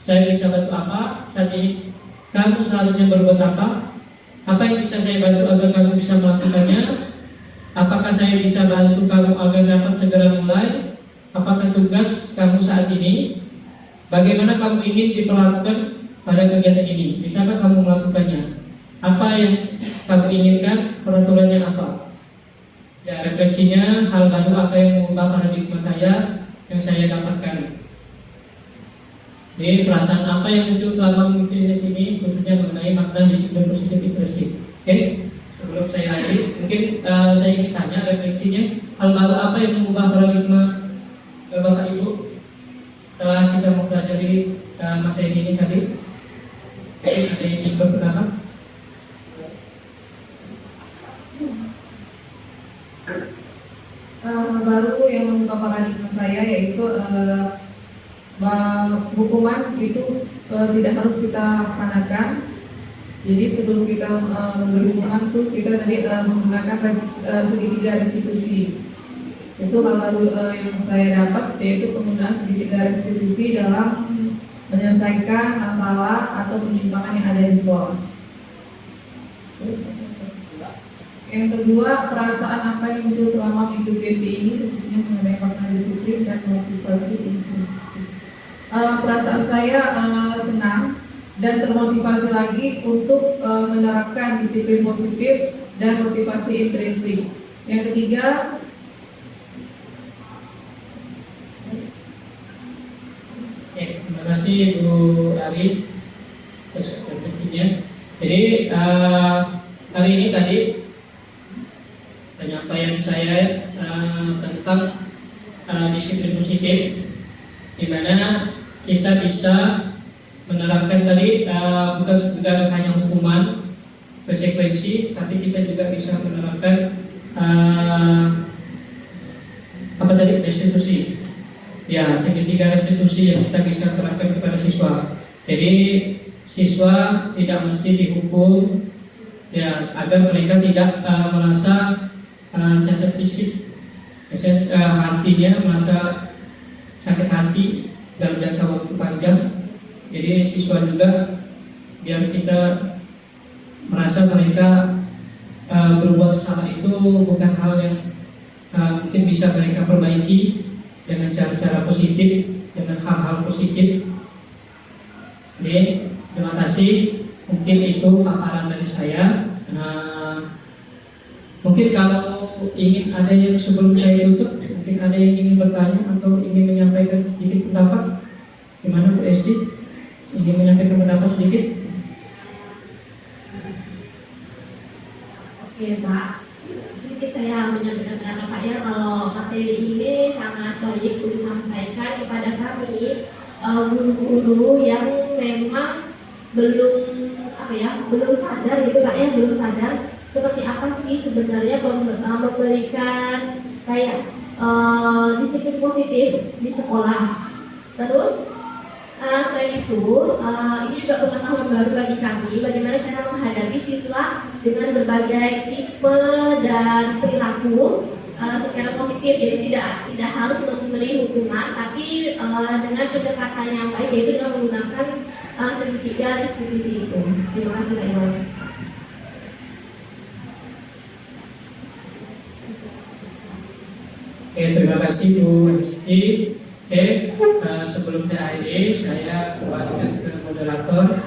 Saya bisa bantu apa? Saat ini kamu seharusnya berbuat apa? Apa yang bisa saya bantu agar kamu bisa melakukannya? Apakah saya bisa bantu kamu agar dapat segera mulai? Apakah tugas kamu saat ini? Bagaimana kamu ingin diperlakukan pada kegiatan ini? Bisakah kamu melakukannya? Apa yang kamu inginkan? Peraturannya apa? Ya, refleksinya hal baru apa yang mengubah paradigma saya yang saya dapatkan. Jadi perasaan apa yang muncul selama mengikuti sesi ini, khususnya mengenai makna disiplin positif intrinsi. Oke? Sebelum saya lanjut, mungkin saya ingin tanya refleksinya, hal baru apa yang mengubah paradigma Bapak Ibu setelah kita mempelajari materi ini tadi? Mungkin ada yang ingin berpendapat? Baru yang mengubah paradigma saya yaitu hukuman itu tidak harus kita laksanakan. Jadi sebelum kita memberi hukuman tuh kita tadi menggunakan segitiga restitusi. Itu hal baru yang saya dapat, yaitu penggunaan segitiga restitusi dalam menyelesaikan masalah atau penyimpangan yang ada di sekolah. Yang kedua, perasaan apa yang muncul selama mengikuti sesi ini, khususnya mengenai makna disiplin dan motivasi institusi. Perasaan saya senang dan termotivasi lagi untuk menerapkan disiplin positif dan motivasi intrinsik. Yang ketiga, terima kasih Bu Ari atas refleksinya. Jadi hari ini tadi penyampaian saya tentang disiplin positif, di mana kita bisa menerapkan tadi bukan sekedar hanya hukuman konsekuensi, tapi kita juga bisa menerapkan apa tadi, restitusi. Ya, segitiga restitusi yang kita bisa terapkan kepada siswa. Jadi siswa tidak mesti dihukum, ya, agar mereka tidak merasa cacat fisik, hatinya merasa sakit hati dalam jangka waktu panjang. Jadi siswa juga biar kita merasa mereka berbuat salah itu bukan hal yang mungkin bisa mereka perbaiki dengan cara-cara positif, dengan hal-hal positif. Oke, terima kasih. Mungkin itu paparan dari saya. Mungkin kalau ingin ada yang sebelum saya tutup, mungkin ada yang ingin bertanya atau ingin menyampaikan sedikit pendapat. Gimana Bu Esti? Ingin menyampaikan pendapat sedikit? Oke Pak, sedikit saya menyampaikan pendapat Pak ya, kalau materi ini sangat baik untuk disampaikan kepada kami guru-guru yang memang belum sadar gitu Pak ya, belum sadar seperti apa sih sebenarnya memberikan kayak disiplin positif di sekolah. Terus selain itu, ini juga pengetahuan baru bagi kami bagaimana cara menghadapi siswa dengan berbagai tipe dan perilaku secara positif. Jadi tidak harus memberi hukuman, tapi dengan pendekatan yang baik, yaitu dengan menggunakan segitiga restitusi itu. Terima kasih Pak Iwan. Oke, terima kasih Bu Esti. Oke, sebelum saya akhiri, saya kembalikan ke moderator.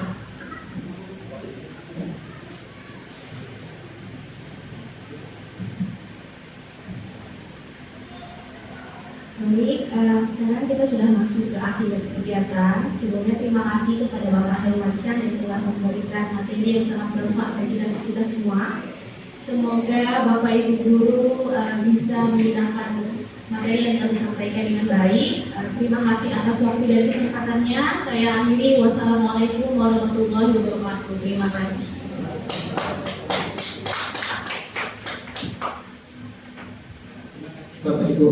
Baik, sekarang kita sudah masuk ke akhir kegiatan. Sebelumnya terima kasih kepada Bapak Hermansyah yang telah memberikan materi yang sangat bermanfaat bagi kita semua. Semoga Bapak Ibu Guru bisa menggunakan materi yang telah disampaikan dengan baik. Terima kasih atas waktu dan kesempatannya. Saya akhiri. Wassalamualaikum warahmatullahi wabarakatuh. Terima kasih. Bapak Ibu.